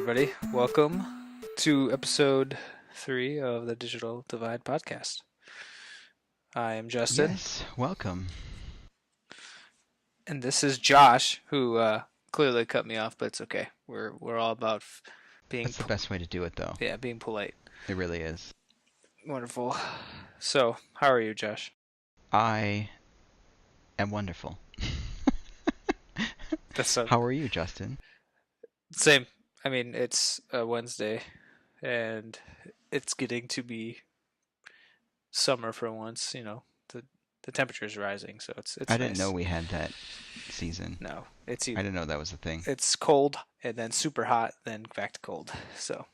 everybody. Welcome to episode 3 of the Digital Divide podcast. I am Justin. Yes, welcome. And this is Josh, who clearly cut me off, but it's okay. We're all about being That's the best way to do it, though. being polite. It really is. Wonderful. So, how are you, Josh? I am wonderful. That's How are you, Justin? same. I mean, it's a Wednesday, and it's getting to be summer for once. The temperature's rising, so it's I nice. didn't know we had that season. No, it's I didn't know that was a thing. It's cold and then super hot, then back to cold. So,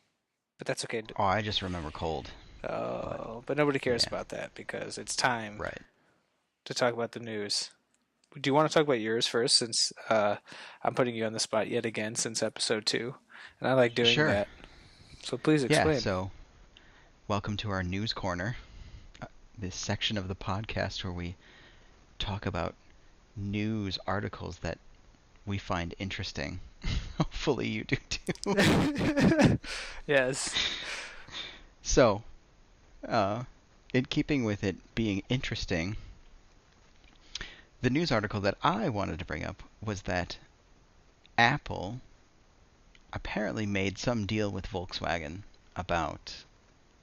but that's okay. Oh, I just remember cold. But nobody cares yeah. about that because it's time Right. to talk about the news. Do you want to talk about yours first, since I'm putting you on the spot yet again since episode 2, and I like doing Sure. that. So please explain. Yeah, so welcome to our news corner, this section of the podcast where we talk about news articles that we find interesting. Hopefully you do too. Yes. So, in keeping with it being interesting, the news article that I wanted to bring up was that Apple apparently made some deal with Volkswagen about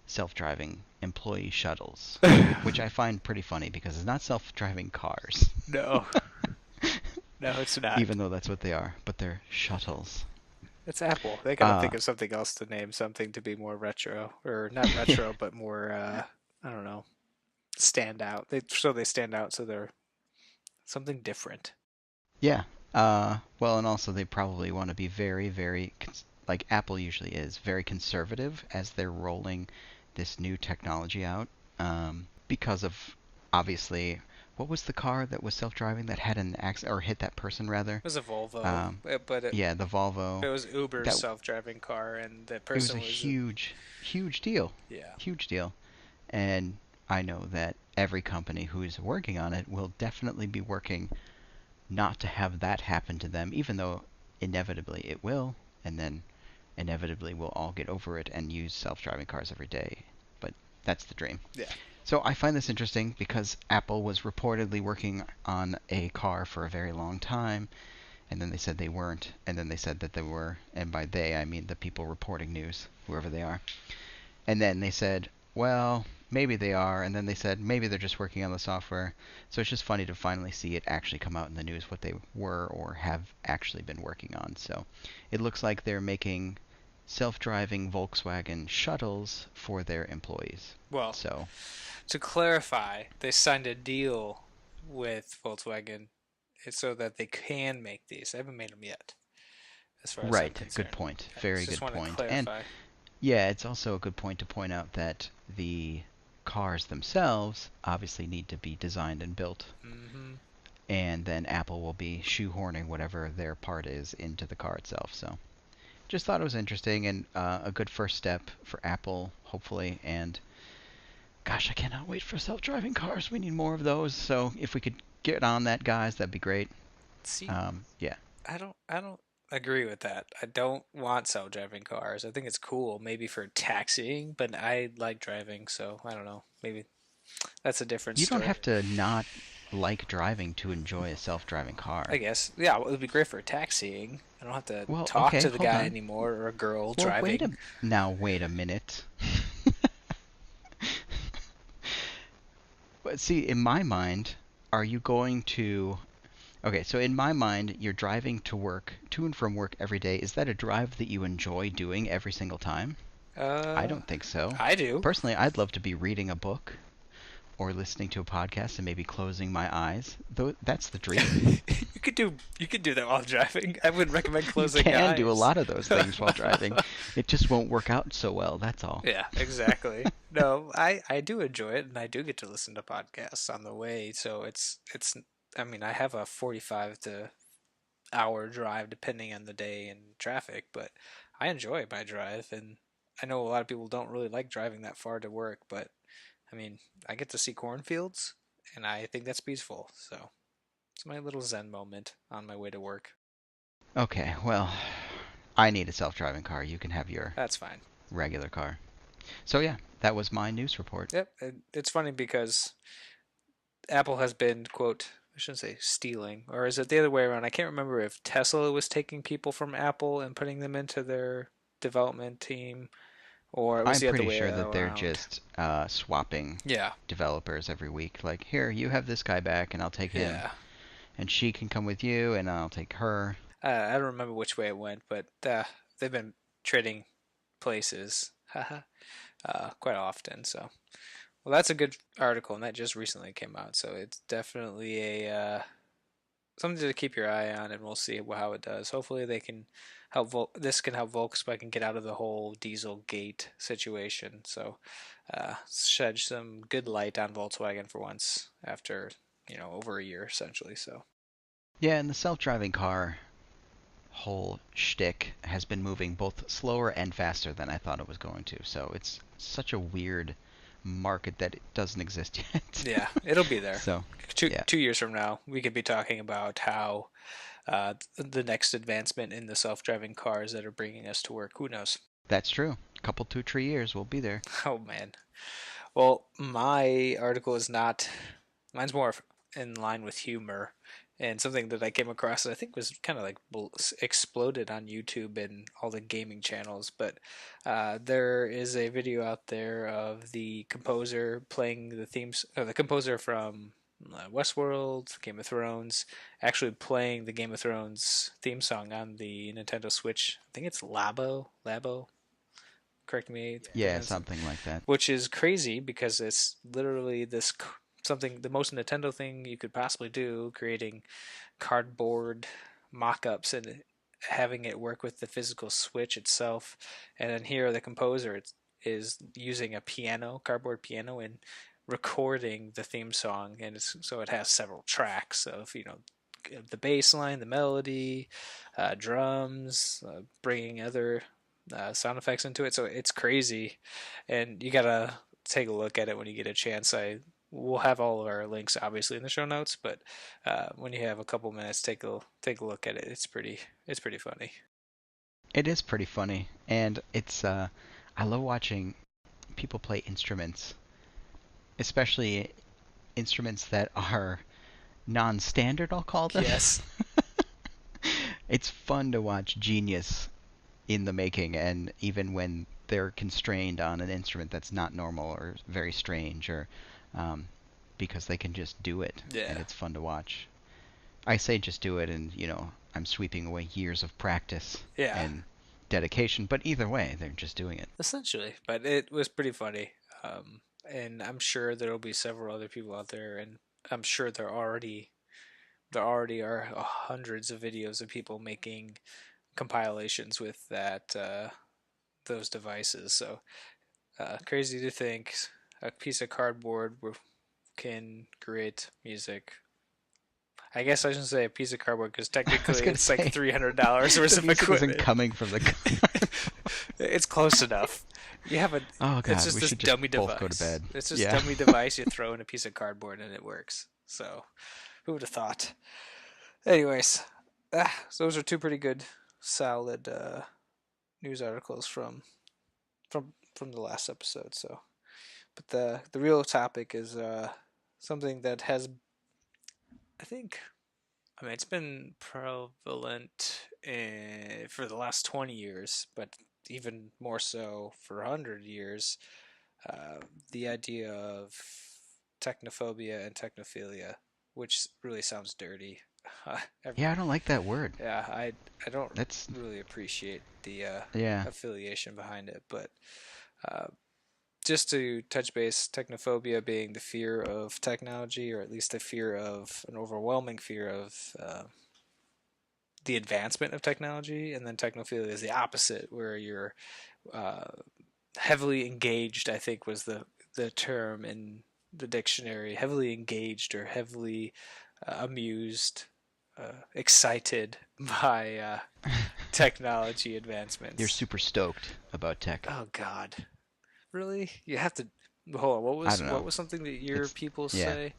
self-driving employee shuttles, which I find pretty funny because it's not self-driving cars. No. No, it's not. Even though that's what they are, but they're shuttles. It's Apple. They gotta think of something else to name something to be more retro, or not retro, but more I don't know, stand out. They stand out, so they're something different. Yeah. Well, and also they probably want to be very, very, like Apple usually is, very conservative as they're rolling this new technology out. Because of, obviously, what was the car that was self-driving that had an accident, or hit that person rather? It was a Volvo, but Yeah, the Volvo. it was Uber's That self-driving car, and that it was person a huge, huge deal. yeah. Huge deal. And I know that every company who is working on it will definitely be working not to have that happen to them, even though inevitably it will, and then inevitably we'll all get over it and use self-driving cars every day. But that's the dream. Yeah. So I find this interesting because Apple was reportedly working on a car for a very long time, and then they said they weren't, and then they said that they were, and by they I mean the people reporting news, whoever they are. And then they said, well, maybe they are, and then they said maybe they're just working on the software. So it's just funny to finally see it actually come out in the news what they were or have actually been working on. So it looks like they're making self-driving Volkswagen shuttles for their employees. Well, So to clarify, they signed a deal with Volkswagen so that they can make these. They haven't made them yet, as far as I'm right, concerned. good point. Okay, Very just good want to point. And clarify. yeah, it's also a good point to point out that the cars themselves obviously need to be designed and built, Mm-hmm. and then Apple will be shoehorning whatever their part is into the car itself. So just thought it was interesting and a good first step for Apple, hopefully. And gosh, I cannot wait for self-driving cars. We need more of those. So if we could get on that, guys, that'd be great. See, Yeah. I don't agree with that. I don't want self-driving cars. I think it's cool, maybe for taxiing, but I like driving, so I don't know. Maybe that's a different You don't story. have to not like driving to enjoy a self-driving car. I guess. Yeah, well, it'd be great for taxiing. I don't have to Well, talk okay, to the hold guy on. anymore or a girl Well, driving. wait a minute. But see, in my mind, are you going to... Okay, so in my mind, you're driving to work, to and from work every day. Is that a drive that you enjoy doing every single time? I Uh, don't think so. I do. Personally, I'd love to be reading a book or listening to a podcast and maybe closing my eyes. Though that's the dream. You could do that while driving. I would recommend You closing can eyes. do a lot of those things while driving. It just won't work out so well, that's all. Yeah, exactly. No, I do enjoy it, and I do get to listen to podcasts on the way. So it's. I mean, I have a 45 to hour drive depending on the day and traffic, but I enjoy my drive, and I know a lot of people don't really like driving that far to work, but I mean, I get to see cornfields, and I think that's peaceful. So it's my little Zen moment on my way to work. Okay, well, I need a self-driving car. You can have your That's fine. regular car. So yeah, that was my news report. Yep. It's funny because Apple has been, quote, I shouldn't say stealing, or is it the other way around? I can't remember if Tesla was taking people from Apple and putting them into their development team, or it was I'm the other pretty way sure that they're around. just swapping Yeah. developers every week. Like, here, you have this guy back, and I'll take him, Yeah. and she can come with you, and I'll take her. I don't remember which way it went, but they've been trading places quite often. So, well, that's a good article, and that just recently came out. So it's definitely a something to keep your eye on, and we'll see how it does. Hopefully, they can help. This can help Volkswagen get out of the whole Dieselgate situation. So, shed some good light on Volkswagen for once after over a year essentially. So, Yeah, and the self-driving car whole shtick has been moving both slower and faster than I thought it was going to. So it's such a weird market that it doesn't exist yet. yeah, it'll be there. So, Two yeah, 2 years from now, we could be talking about how the next advancement in the self-driving cars that are bringing us to work. Who knows? that's true. A couple, 2, 3 years, we'll be there. Oh man. Well, my article is not. Mine's more in line with humor and something that I came across that I think was kind of like exploded on YouTube and all the gaming channels. But there is a video out there of the composer playing the themes, the composer from Westworld, Game of Thrones, actually playing the Game of Thrones theme song on the Nintendo Switch. I think it's Labo. Correct me if I'm Yeah, pronouncing, something like that. which is crazy because it's literally this something the most Nintendo thing you could possibly do, creating cardboard mock-ups and having it work with the physical Switch itself. And then here the composer is using a piano, cardboard piano, and recording the theme song, and so it has several tracks of the bass line, the melody, drums, bringing other sound effects into it. So it's crazy, and you gotta take a look at it when you get a chance. I We'll have all of our links obviously in the show notes, but when you have a couple minutes, take a look at it. It's pretty funny. It is pretty funny, and it's I love watching people play instruments, especially instruments that are non-standard, I'll call them. Yes. It's fun to watch genius in the making, and even when they're constrained on an instrument that's not normal or very strange, or um, because they can just do it, and Yeah. it's fun to watch. I say just do it, and I'm sweeping away years of practice Yeah. and dedication, but either way, they're just doing it. Essentially, but it was pretty funny. And I'm sure there'll be several other people out there, and I'm sure there already are hundreds of videos of people making compilations with that those devices. So crazy to think a piece of cardboard can create music. I guess I shouldn't say a piece of cardboard because I was technically gonna it's like say $300 worth the of music isn't equipment. coming from the car. It's close enough. You have a. Oh It's God, just we this should just dummy both go to device. bed. It's just Yeah. dummy device you throw in a piece of cardboard and it works. So, who would have thought? Anyways, so those are two pretty good, solid news articles from the last episode. So, but the real topic is something that has, I think, I mean, it's been prevalent for the last 20 years, but even more so for 100 years. Uh, the idea of technophobia and technophilia, which really sounds dirty. Yeah, I don't like that word. Yeah, I don't That's really appreciate the yeah. affiliation behind it, but uh, just to touch base, technophobia being the fear of technology, or at least the fear of an overwhelming fear of the advancement of technology, and then technophilia is the opposite, where you're uh, heavily engaged. I think was the term in the dictionary. Heavily engaged or heavily amused, excited by technology You're advancements. super stoked about tech. Oh God, really? You have to hold on. What I was don't what know. was something that your It's people yeah. say?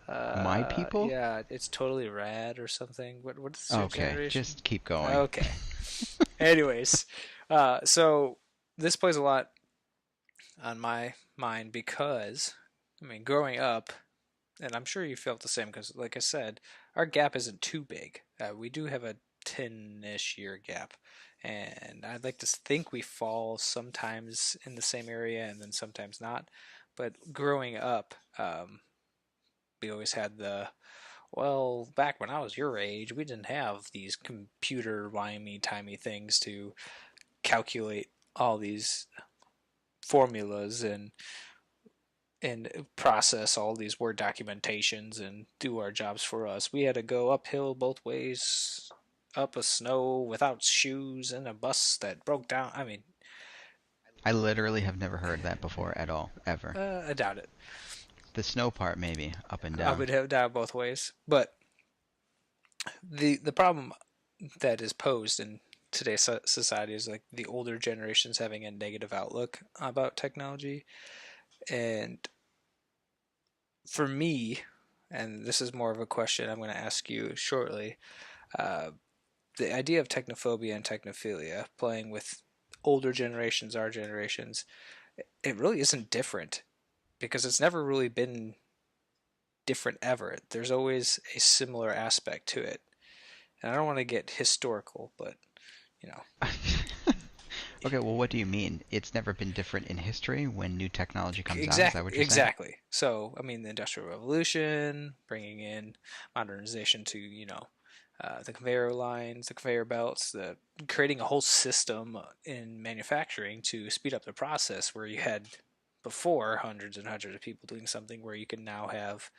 My people? Yeah, it's totally rad or something. What's your Okay, generation? just keep going. Okay. Anyways, so this plays a lot on my mind because, I mean, growing up, and I'm sure you felt the same because, like I said, our gap isn't too big. We do have a 10-ish year gap, and I'd like to think we fall sometimes in the same area and then sometimes not. But growing up, we always had the, well, back when I was your age, we didn't have these computer wimey-timey things to calculate all these formulas and process all these Word documentations and do our jobs for us. We had to go uphill both ways, up a snow without shoes in a bus that broke down. I mean, I literally have never heard that before at all, ever. I doubt it. The snow part, maybe, up and I down. would have down both ways. But the problem that is posed in today's society is like the older generations having a negative outlook about technology. And for me, and this is more of a question I'm going to ask you shortly, uh, the idea of technophobia and technophilia playing with older generations, our generations, it really isn't different because it's never really been different ever. There's always a similar aspect to it. And I don't want to get historical, but you know, Okay, well, what do you mean? It's never been different in history when new technology comes out? Is that exactly, what you're saying? exactly. So, I mean, the Industrial Revolution, bringing in modernization to, the conveyor lines, the conveyor belts, the creating a whole system in manufacturing to speed up the process where you had before hundreds and hundreds of people doing something where you can now have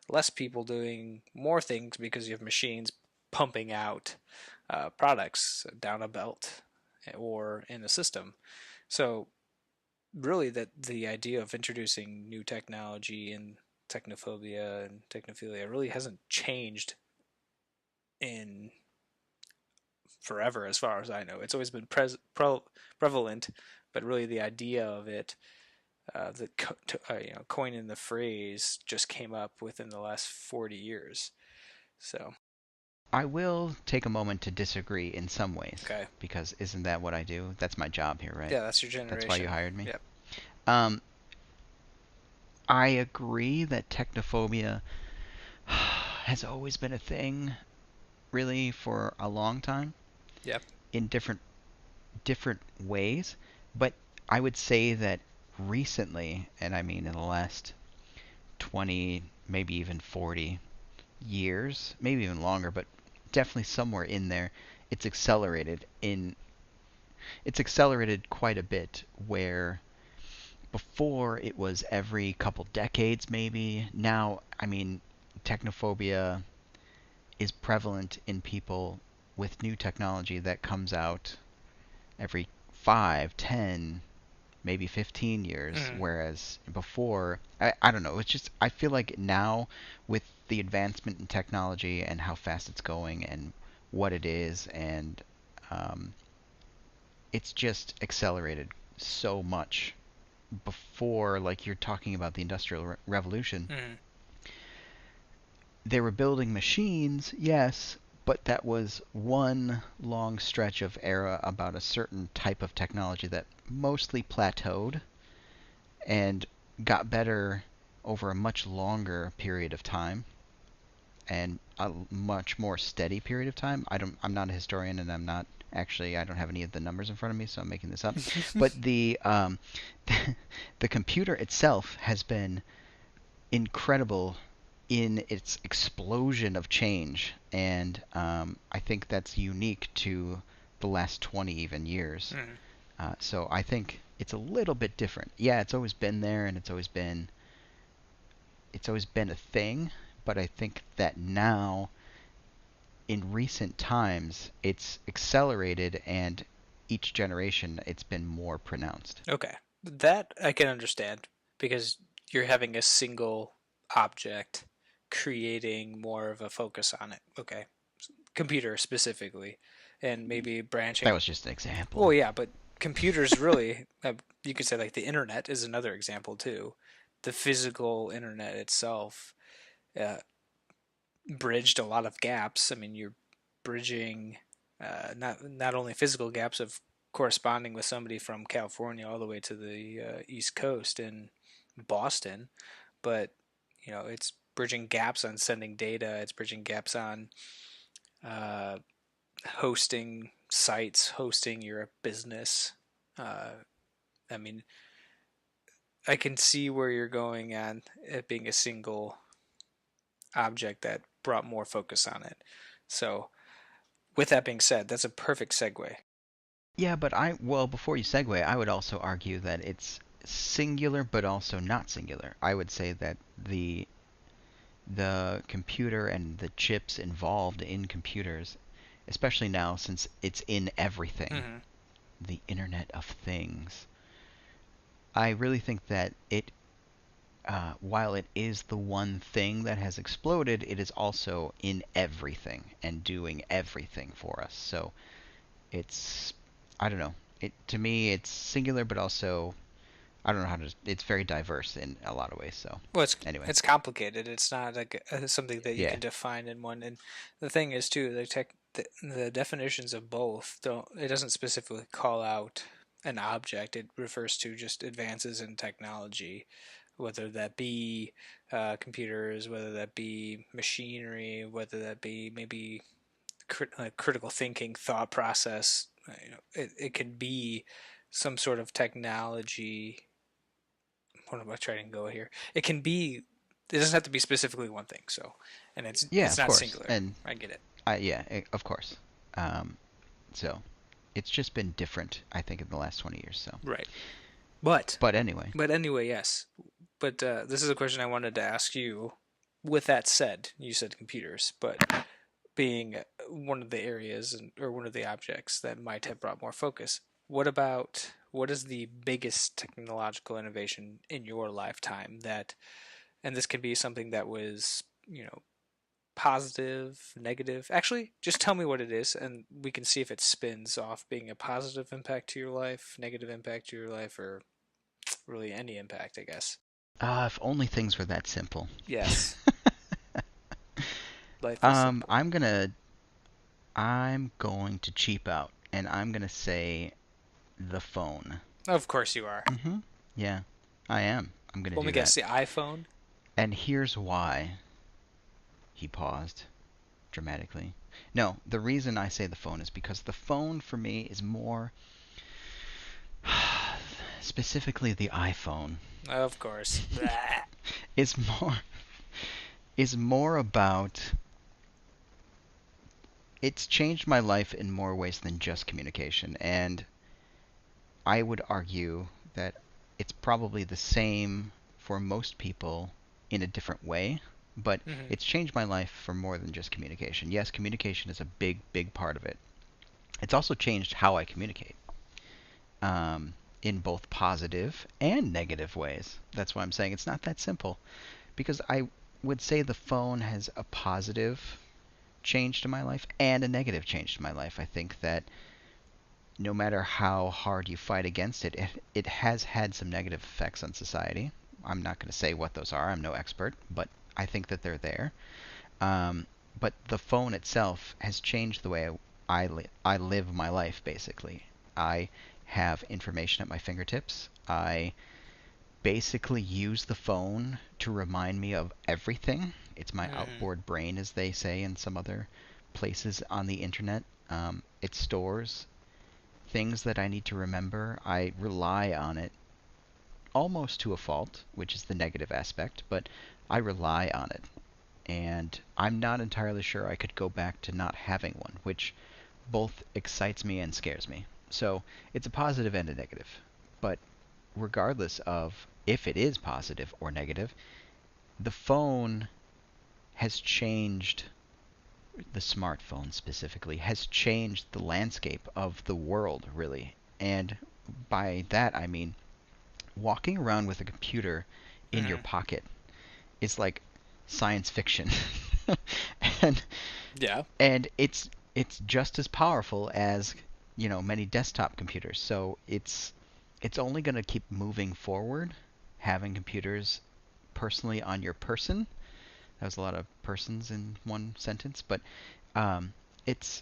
less people doing more things because you have machines pumping out products down a belt or in a system. So really that the idea of introducing new technology and technophobia and technophilia really hasn't changed in forever as far as I know. It's always been prevalent, but really the idea of it, coining the phrase, just came up within the last 40 years. So, I will take a moment to disagree in some ways, okay. because isn't that what I do? That's my job here, right? Yeah, that's your That's why you generation. hired me. Yep. Um, I agree that technophobia has always been a thing, really, for a long time Yep. in different ways. But I would say that recently, and I mean in the last 20, maybe even 40 years, maybe even longer, but definitely somewhere in there, it's accelerated in it's accelerated quite a bit where before it was every couple decades maybe. Now, I mean, technophobia is prevalent in people with new technology that comes out every 5, 10, maybe 15 years, Mm-hmm. whereas before, I don't know, it's just, I feel like now with the advancement in technology and how fast it's going and what it is, and um, it's just accelerated so much. Before, like you're talking about the Industrial Revolution, Mm-hmm. they were building machines, yes, but that was one long stretch of era about a certain type of technology that mostly plateaued and got better over a much longer period of time and a much more steady period of time. I'm not a historian, and I don't have any of the numbers in front of me, so I'm making this up. But the computer itself has been incredible in its explosion of change, and I think that's unique to the last 20 even years. Mm-hmm. So I think it's a little bit different. Yeah, it's always been there, and it's always been a thing. But I think that now, in recent times, it's accelerated, and each generation it's been more pronounced. Okay. That I can understand because you're having a single object creating more of a focus on it. Okay. Computer specifically. And maybe That branching. was just an Well, example. yeah, but computers really, you could say like the internet is another example too. The physical internet itself uh, bridged a lot of gaps. I mean, you're bridging. not only physical gaps of corresponding with somebody from California all the way to the East Coast in Boston, but it's bridging gaps on sending data. It's bridging gaps on uh, hosting sites, hosting your business. Uh, I mean, I can see where you're going on it being a single object that brought more focus on it. So, with that being said, that's a perfect segue. Yeah, but well, before you segue, I would also argue that it's singular but also not singular. I would say that the computer and the chips involved in computers, especially now since it's in everything, Mm-hmm. the Internet of Things. I really think that while it is the one thing that has exploded, it is also in everything and doing everything for us. So it's, I don't know. To me, it's singular, but also I don't know how to. It's very diverse in a lot of ways. So Well, it's anyway, it's complicated. It's not like something that you yeah, can define in one. And the thing is, too, the definitions of both don't. It doesn't specifically call out an object. It refers to just advances in technology, whether that be computers, whether that be machinery, whether that be maybe critical thinking, thought process. It can be some sort of technology. What am I trying to go here? It can be. It doesn't have to be specifically one thing. So, and it's yeah, it's of not course, singular. and I get it. yeah, of course. Um, so it's just been different, I think, in the last 20 years. So, Right. But but anyway, but anyway, yes. But this is a question I wanted to ask you. With that said, you said computers, but being one of the areas or one of the objects that might have brought more focus. What is the biggest technological innovation in your lifetime that, and this could be something that was, positive, negative. Actually, just tell me what it is, and we can see if it spins off being a positive impact to your life, negative impact to your life, or really any impact, I guess. if only things were that simple. Yes, life is simple. I'm going to cheap out, and I'm gonna say the phone. Of course you are. Yeah, I am. I'm gonna Let me do that. guess, the iPhone? And here's why. He paused dramatically. No, the reason I say the phone is because the phone for me is more, specifically the iPhone, Of course. Blah. is more is more about it's changed my life in more ways than just communication. And I would argue that it's probably the same for most people in a different way, but Hmm. it's changed my life for more than just communication. Yes, communication is a big, big part of it. It's also changed how I communicate in both positive and negative ways. That's why I'm saying it's not that simple. Because I would say the phone has a positive change to my life and a negative change to my life. I think that no matter how hard you fight against it, it has had some negative effects on society. I'm not going to say what those are. I'm no expert, but I think that they're there. Um, but the phone itself has changed the way I live my life, basically. I have information at my fingertips. I basically use the phone to remind me of everything. It's my Hmm. outboard brain, as they say in some other places on the internet. It stores things that I need to remember. I rely on it almost to a fault, which is the negative aspect, but I rely on it. And I'm not entirely sure I could go back to not having one, which both excites me and scares me. So it's a positive and a negative. But regardless of if it is positive or negative, the phone has changed, the smartphone specifically, has changed the landscape of the world, really. And by that, I mean walking around with a computer in your Hmm. pocket is like science fiction. and Yeah. and it's just as powerful as many desktop computers. So it's only going to keep moving forward, having computers personally on your person. That was a lot of persons in one sentence, but um, it's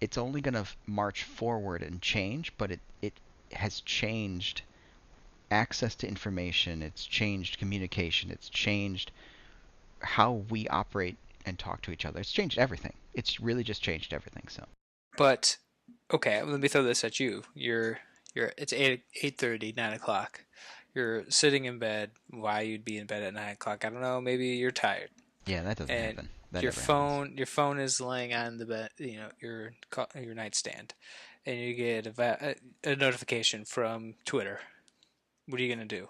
it's only going to march forward and change, but it has changed access to information, it's changed communication, it's changed how we operate and talk to each other. It's changed everything. It's really just changed everything. So But okay, let me throw this at you. You're it's 8:30, 9 o'clock. You're sitting in bed. Why you'd be in bed at 9 o'clock? I don't know. Maybe you're tired, yeah, that doesn't and happen. That never happens. your phone is laying on the bed. Your nightstand, and you get a notification from Twitter. What are you gonna do?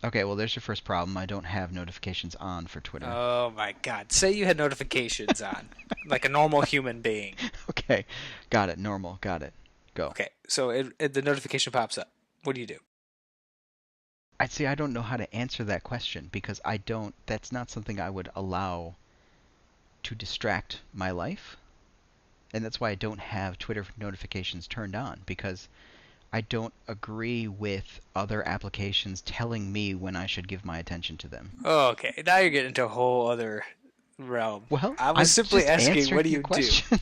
Okay, well, there's your first problem. I don't have notifications on for Twitter. Oh my God! Say you had notifications on, like a normal human being. Okay, got it. Normal. Got it. Go. Okay, so the notification pops up. What do you do? I'd say I don't know how to answer that question because I don't. That's not something I would allow to distract my life, and that's why I don't have Twitter notifications turned on because I don't agree with other applications telling me when I should give my attention to them. Oh, okay, now you're getting into a whole other realm. Well, I was I'm simply just asking, what answering do your you do? question.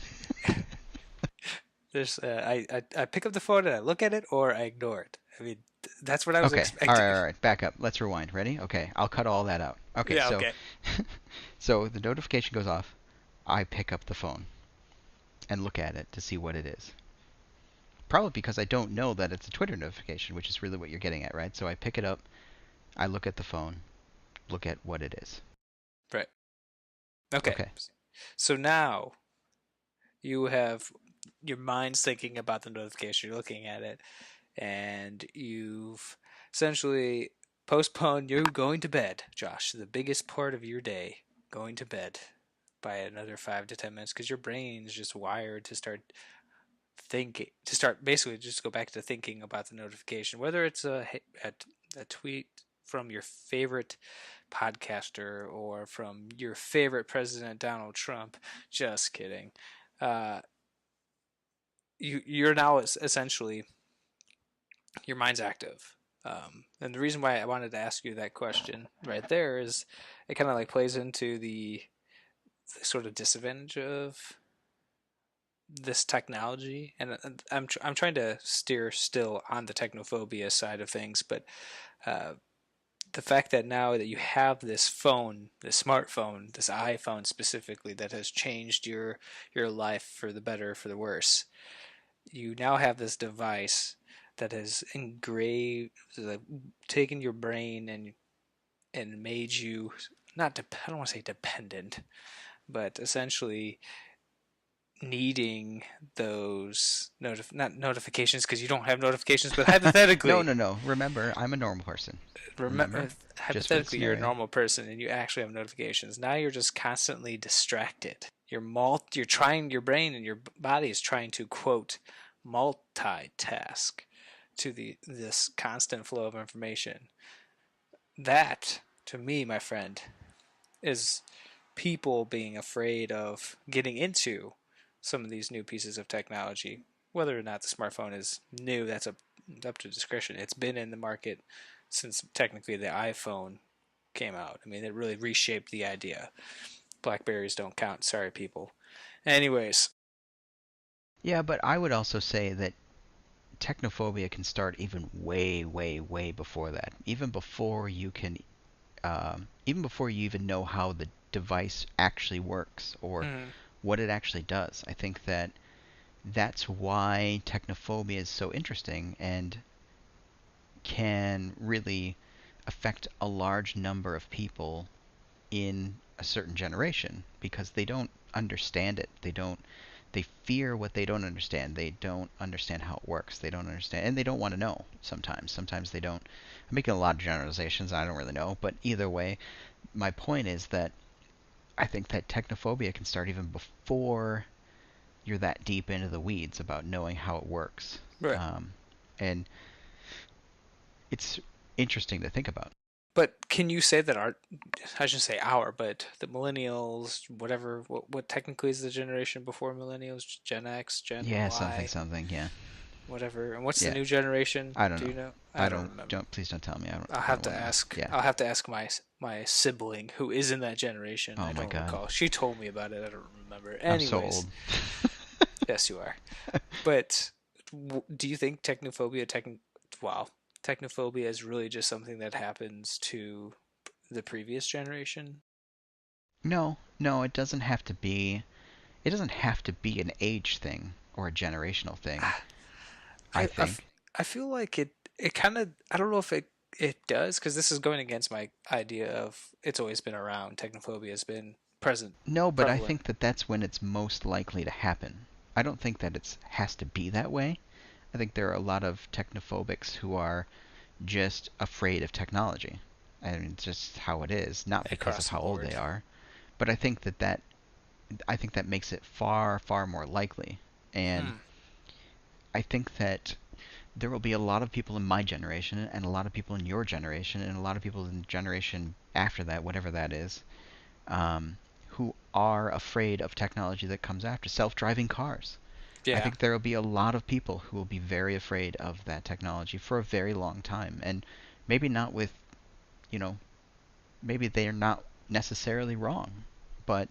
I pick up the phone and I look at it or I ignore it. I mean, that's what I was Okay, all right, expecting. all right. Back up. Let's rewind. Ready? Okay, I'll cut all that out. Okay, Yeah, so okay. so the notification goes off. I pick up the phone and look at it to see what it is. Probably because I don't know that it's a Twitter notification, which is really what you're getting at, right? So I pick it up, I look at the phone, look at what it is. Right. Okay. Okay. So now you have your mind's thinking about the notification. You're looking at it, and you've essentially postponed you going to bed, Josh. The biggest part of your day, going to bed by another 5 to 10 minutes, because your brain's just wired to start thinking, to start basically just go back to thinking about the notification, whether it's a tweet from your favorite podcaster or from your favorite president Donald Trump. Just kidding. Uh, you're now essentially, your mind's active. And the reason why I wanted to ask you that question right there is it kind of like plays into the sort of disadvantage of this technology, and I'm trying to steer still on the technophobia side of things, but uh, the fact that now that you have this phone, this smartphone, this iPhone specifically, that has changed your life for the better, for the worse. You now have this device that has engraved, like, taken your brain and made you not. I don't want to say dependent, but essentially needing those not notifications because you don't have notifications, but No, hypothetically, no, no. Remember, I'm a normal person. Remember? Just for the hypothetically you're a scenario. normal person and you actually have notifications. Now you're just constantly distracted. You're trying, your brain and your body is trying to quote multitask to this constant flow of information. That, to me, my friend, is people being afraid of getting into some of these new pieces of technology. Whether or not the smartphone is new, that's up to discretion. It's been in the market since technically the iPhone came out. I mean, it really reshaped the idea. Blackberries don't count. Sorry, people. Anyways, Yeah, but I would also say that technophobia can start even way, way, way before that. Even before you even know how the device actually works or mm, what it actually does. I think that that's why technophobia is so interesting and can really affect a large number of people in a certain generation because they don't understand it. They fear what they don't understand. They don't understand how it works. They don't understand and they don't want to know sometimes. Sometimes they don't. I'm making a lot of generalizations. I don't really know, but either way, my point is that I think that technophobia can start even before you're that deep into the weeds about knowing how it works. right. Um, and it's interesting to think about. But can you say that I shouldn't say our, but the millennials, whatever, what technically is the generation before millennials? Gen X, Gen Yeah, something, Y, something. Yeah, whatever. And what's the yeah. new generation? I don't Do know. you know? I I don't don't. remember. Don't. Please don't tell me. I don't. I'll I have don't to want to know. ask. Yeah. I'll have to ask my sibling who is in that generation. Oh I my don't God. recall. She told me about it. I don't remember. I'm so old. Anyways, Yes, you are. But do you think wow, technophobia is really just something that happens to the previous generation? No, no, it doesn't have to be. It doesn't have to be an age thing or a generational thing. I I, I, f- think. I feel like it kind of, I don't know if it does, because this is going against my idea of it's always been around. Technophobia has been present, No, but I prevalent. think that that's when it's most likely to happen. I don't think that it has to be that way. I think there are a lot of technophobics who are just afraid of technology. I mean, it's just how it is, not because of Across the how old they board. are. But I think that makes it far, far more likely. And Hmm. I think that there will be a lot of people in my generation, and a lot of people in your generation, and a lot of people in the generation after that, whatever that is, um, who are afraid of technology that comes after self-driving cars. I Yeah. think there will be a lot of people who will be very afraid of that technology for a very long time, and maybe not with, you know, maybe they are not necessarily wrong, but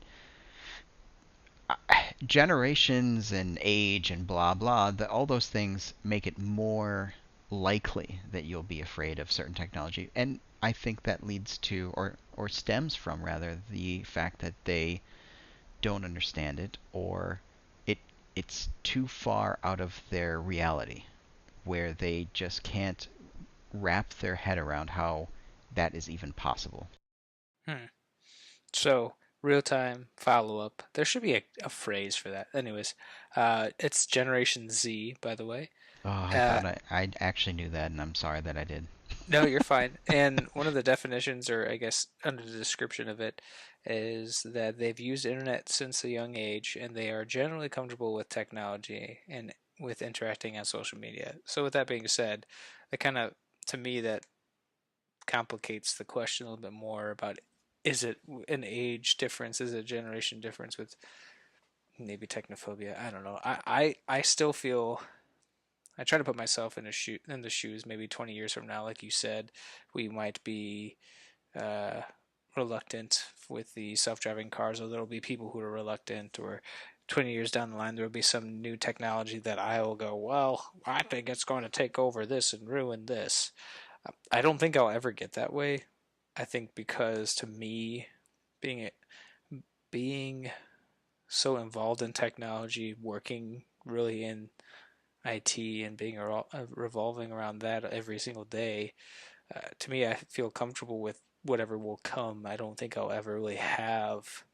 generations and age and blah blah, all those things make it more likely that you'll be afraid of certain technology. And I think that leads to, or stems from rather, the fact that they don't understand it, or it it's too far out of their reality where they just can't wrap their head around how that is even possible. Hmm. So, real time follow up. There should be a phrase for that. Anyways, it's Generation Z, by the way. Oh, I Uh, thought I actually knew that, and I'm sorry that I did. no, you're fine. And one of the definitions, or I guess under the description of it, is that they've used internet since a young age and they are generally comfortable with technology and with interacting on social media. So, with that being said, that kind of, to me, that complicates the question a little bit more about is it an age difference, is it a generation difference with maybe technophobia. I don't know. I still feel I try to put myself in the shoes. Maybe 20 years from now, like you said, we might be uh, reluctant with the self-driving cars, or there'll be people who are reluctant. Or 20 years down the line, there'll be some new technology that I will go, well, I think it's going to take over this and ruin this. I don't think I'll ever get that way. I think because to me, being being so involved in technology, working really in IT and being revolving around that every single day, to me, I feel comfortable with whatever will come. I don't think I'll ever really have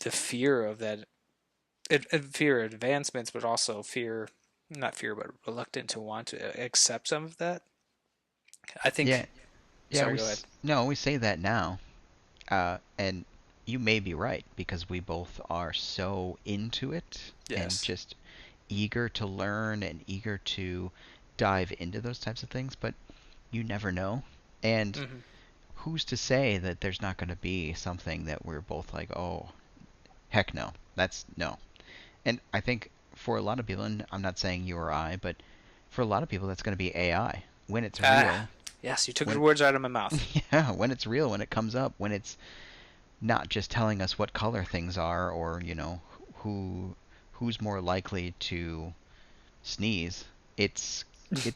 the fear of that, fear of advancements, but also fear, not fear, but reluctant to want to accept some of that. I Yeah, think, yeah, sorry, go ahead. no, we say that now, and you may be right because we both are so into it and Yes. just eager to learn and eager to dive into those types of things, but you never know. And Hmm. who's to say that there's not going to be something that we're both like, oh, heck no, that's no. And I think for a lot of people, and I'm not saying you or I, but for a lot of people, that's going to be AI when it's Ah, real. yes, you took the When words out of my mouth. yeah, when it's real, when it comes up, when it's not just telling us what color things are, or who who's more likely to sneeze. It's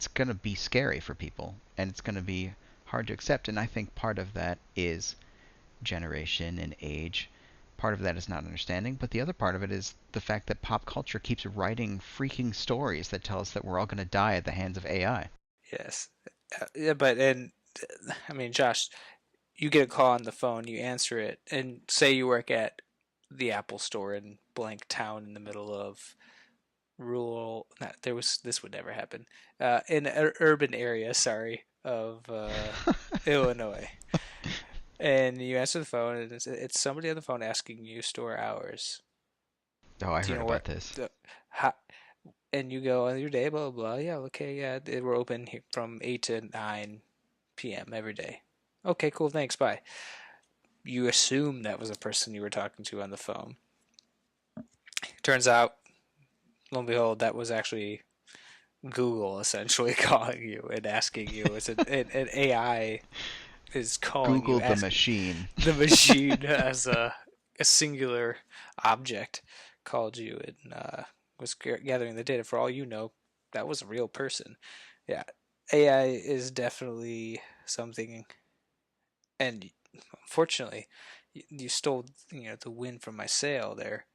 going to be scary for people, and it's going to be hard to accept. And I think part of that is generation and age. Part of that is not understanding, but the other part of it is the fact that pop culture keeps writing freaking stories that tell us that we're all going to die at the hands of AI. Yes. Yeah, but and I mean, Josh, you get a call on the phone, you answer it, and say you work at the Apple store in blank town in the middle of rural. Not, there was this would never happen. In an urban area, sorry, of Illinois, and you answer the phone, and it's somebody on the phone asking you store hours. Oh, I Do you heard know where? about this. How, and you go on your day, blah blah blah. Yeah, okay, yeah, we're open here from 8 to 9 p.m. every day. Okay, cool, thanks, bye. You assume that was a person you were talking to on the phone. Turns out, lo and behold, that was actually Google essentially calling you and asking you. It's an AI is calling you Google the as machine. the machine as a singular object. called you and was gathering the data. For all you know, that was a real person. Yeah, AI is definitely something, and unfortunately, you stole the wind from my sail there.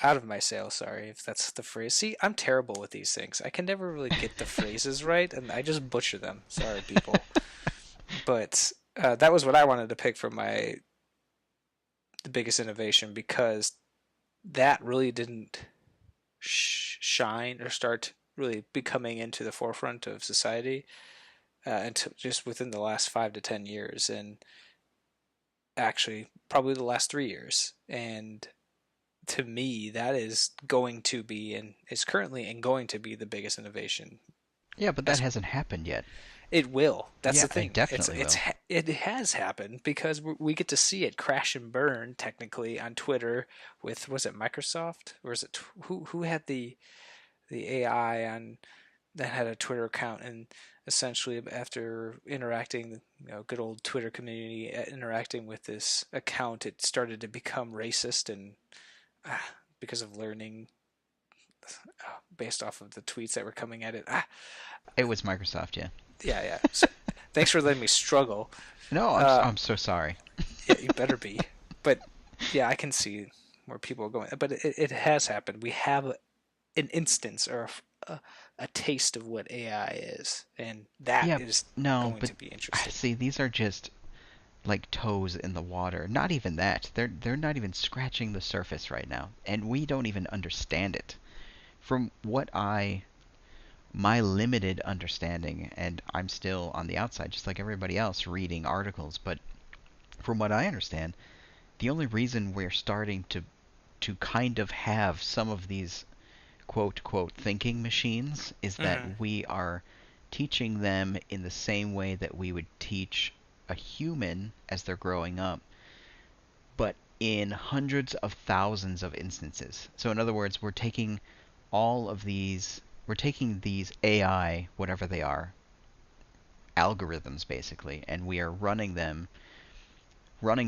Out of my sail, sorry if that's the phrase. See, I'm terrible with these things. I can never really get the phrases right, and I just butcher them. Sorry, people. But that was what I wanted to pick for my the biggest innovation because that really didn't shine or start really becoming into the forefront of society until just within the last 5 to 10 years, and actually probably the last 3 years. And to me, that is going to be and is currently and going to be the biggest innovation. Yeah, but that As hasn't happened yet. it will. That's Yeah, the it thing. definitely will. It has happened because we get to see it crash and burn technically on Twitter with, was it Microsoft or is it who had the AI on that had a Twitter account, and essentially after interacting, good old Twitter community interacting with this account, it started to become racist and uh, because of learning based off of the tweets that were coming at it. It was Microsoft, yeah. Yeah, yeah. So, thanks for letting me struggle. No, Uh, I'm so sorry. yeah, you better be. But yeah, I can see where people are going. But it has happened. We have an instance or a taste of what AI is, and that Yeah, is no, going but to be interesting. see, these are just like toes in the water. Not even that. They're not even scratching the surface right now, and we don't even understand it. From what I my limited understanding, and I'm still on the outside just like everybody else reading articles, but from what I understand, the only reason we're starting to kind of have some of these quote quote thinking machines is Mm-hmm. that we are teaching them in the same way that we would teach a human as they're growing up, but in hundreds of thousands of instances. So in other words, we're taking these AI, whatever they are, algorithms basically, and we are running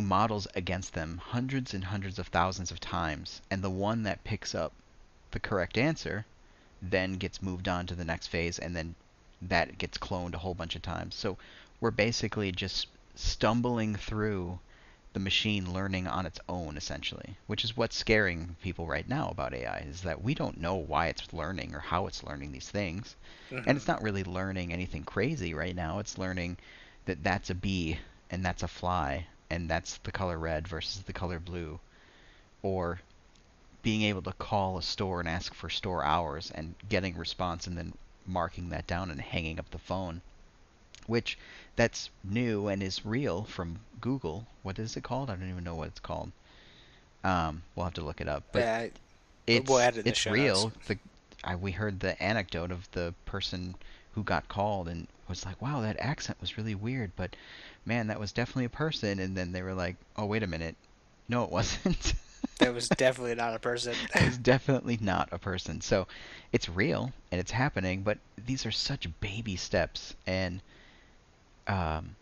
models against them hundreds and hundreds of thousands of times, and the one that picks up the correct answer then gets moved on to the next phase, and then that gets cloned a whole bunch of times. So we're basically just stumbling through the machine learning on its own, essentially, which is what's scaring people right now about AI, is that we don't know why it's learning or how it's learning these things. And Mm-hmm. it's not really learning anything crazy right now. It's learning that that's a bee and that's a fly and that's the color red versus the color blue, or being able to call a store and ask for store hours and getting response and then marking that down and hanging up the phone, which that's new and is real from Google. What is it called? I don't even know what it's called. We'll have to look it up, but Yeah, we'll it's add it in the it's show notes. real. We heard the anecdote of the person who got called and was like, "Wow, that accent was really weird, but man, that was definitely a person." And then they were like, "Oh, wait a minute, no, it wasn't." That was definitely not a person. That was definitely not a person. So it's real and it's happening, but these are such baby steps, and um,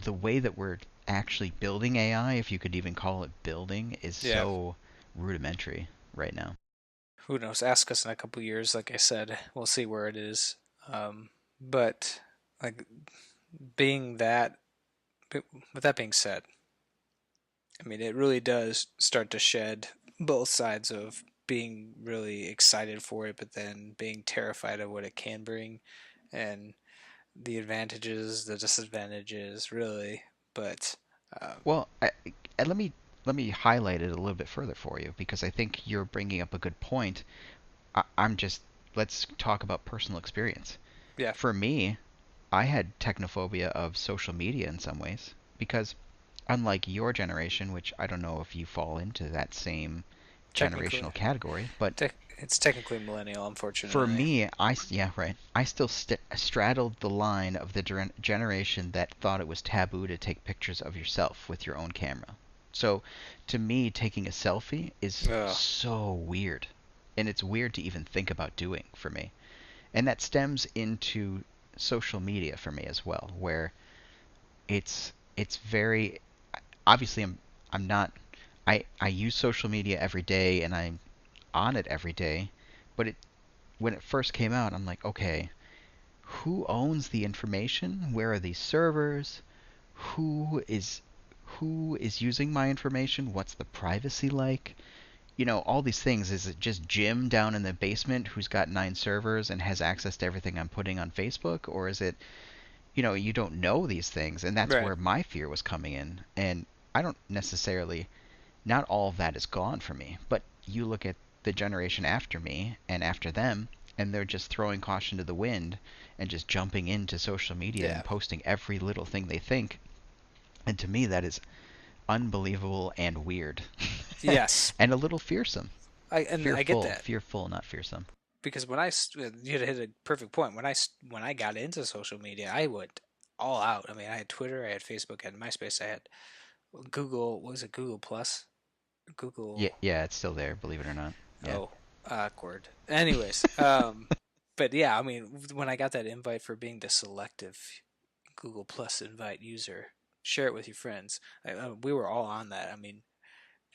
the way that we're actually building AI, if you could even call it building, is Yeah. so rudimentary right now. Who knows? Ask us in a couple years. Like I said, we'll see where it is. But like being that, with that being said, I mean, it really does start to shed both sides of being really excited for it, but then being terrified of what it can bring and the advantages, the disadvantages, really. But Well, let me highlight it a little bit further for you because I think you're bringing up a good point. I'm just let's talk about personal experience. yeah, For me, I had technophobia of social media in some ways because unlike your generation, which I don't know if you fall into that same technically, generational category, but it's technically millennial, for unfortunately. me, yeah, right. I still straddled the line of the generation that thought it was taboo to take pictures of yourself with your own camera. So, to me, taking a selfie is Ugh. so weird. And it's weird to even think about doing for me. And that stems into social media for me as well, where it's very obviously I'm not I use social media every day and on it every day. But when it first came out, I'm like, okay, who owns the information? Where are these servers? Who is who is using my information? What's the privacy like? All these things. Is it just Jim down in the basement who's got 9 servers and has access to everything I'm putting on Facebook? Or is it, you don't know these things, and that's Right. where my fear was coming in. And I don't necessarily, not all of that is gone for me, but you look at the generation after me and after them, and they're just throwing caution to the wind and just jumping into social media Yeah. and posting every little thing they think. And to me, that is unbelievable and weird. Yes. And a little fearsome. I get Fearful. that Fearful, not fearsome. because you hit a perfect point. When I got into social media, I went all out. I mean, I had Twitter, I had Facebook, I had MySpace, I had Google. What was it? Google Plus. Yeah, Google. yeah, it's still there, believe it or not. Yeah. Oh, awkward. Anyways, but yeah, I mean, when I got that invite for being the selective Google Plus invite user, share it with your friends. We were all on that. I mean,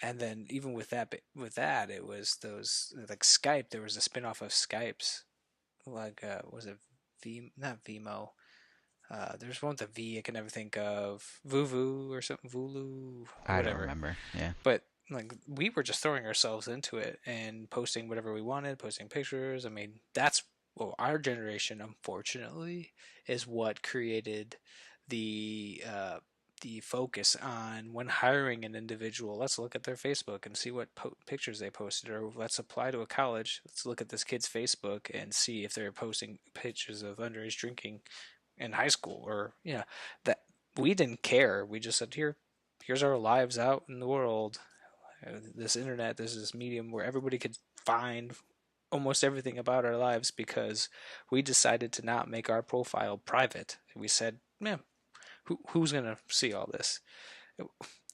and then even with that, it was those like Skype. There was a spinoff of Skype's, like was it not Vimo? There's one with a V I can never think of. Vuvu or something. Vulu, I don't whatever. remember. Yeah. But like we were just throwing ourselves into it and posting whatever we wanted, posting pictures. I mean, that's well, our generation, unfortunately, is what created the uh, the focus on when hiring an individual. Let's look at their Facebook and see what pictures they posted, or let's apply to a college. Let's look at this kid's Facebook and see if they're posting pictures of underage drinking in high school, or that we didn't care. We just said here's our lives out in the world. This internet, this is this medium where everybody could find almost everything about our lives because we decided to not make our profile private. We said, man, who's gonna see all this?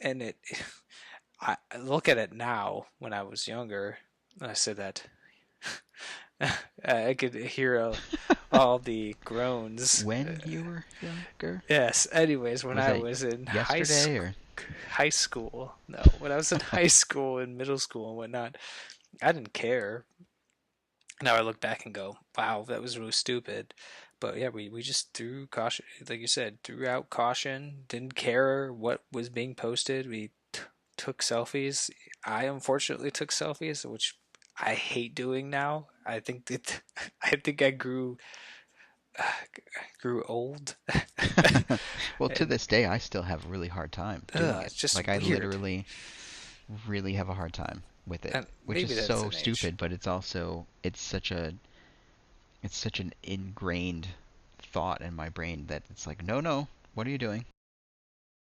And I look at it now when I was younger. I said that I could hear all the groans. When you were younger? Yes. Anyways, when Was I that was in yesterday or? high school, no, when I was in high school and middle school and whatnot, I didn't care. Now I look back and go, wow, that was really stupid. But yeah, we just threw caution, like you said, threw out caution, didn't care what was being posted. We took selfies. I unfortunately took selfies, which I hate doing now. I think that I think I grew old. Well, to And this day, I still have a really hard time doing it. it's just Like, I weird. literally really have a hard time with it, And which is maybe that's so an age. stupid, but it's such an ingrained thought in my brain that it's like, no, no, what are you doing?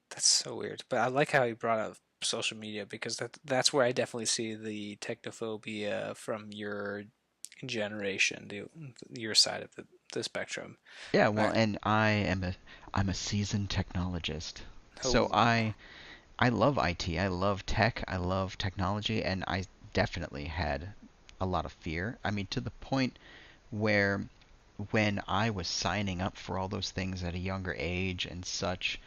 That's so weird. But I like how you brought up social media because that's where I definitely see the technophobia from your generation, your side of the spectrum. Yeah, well, I, and I'm a seasoned technologist. So oh, I love IT. I love tech. I love technology, and I definitely had a lot of fear. I mean, to the point where when I was signing up for all those things at a younger age and such,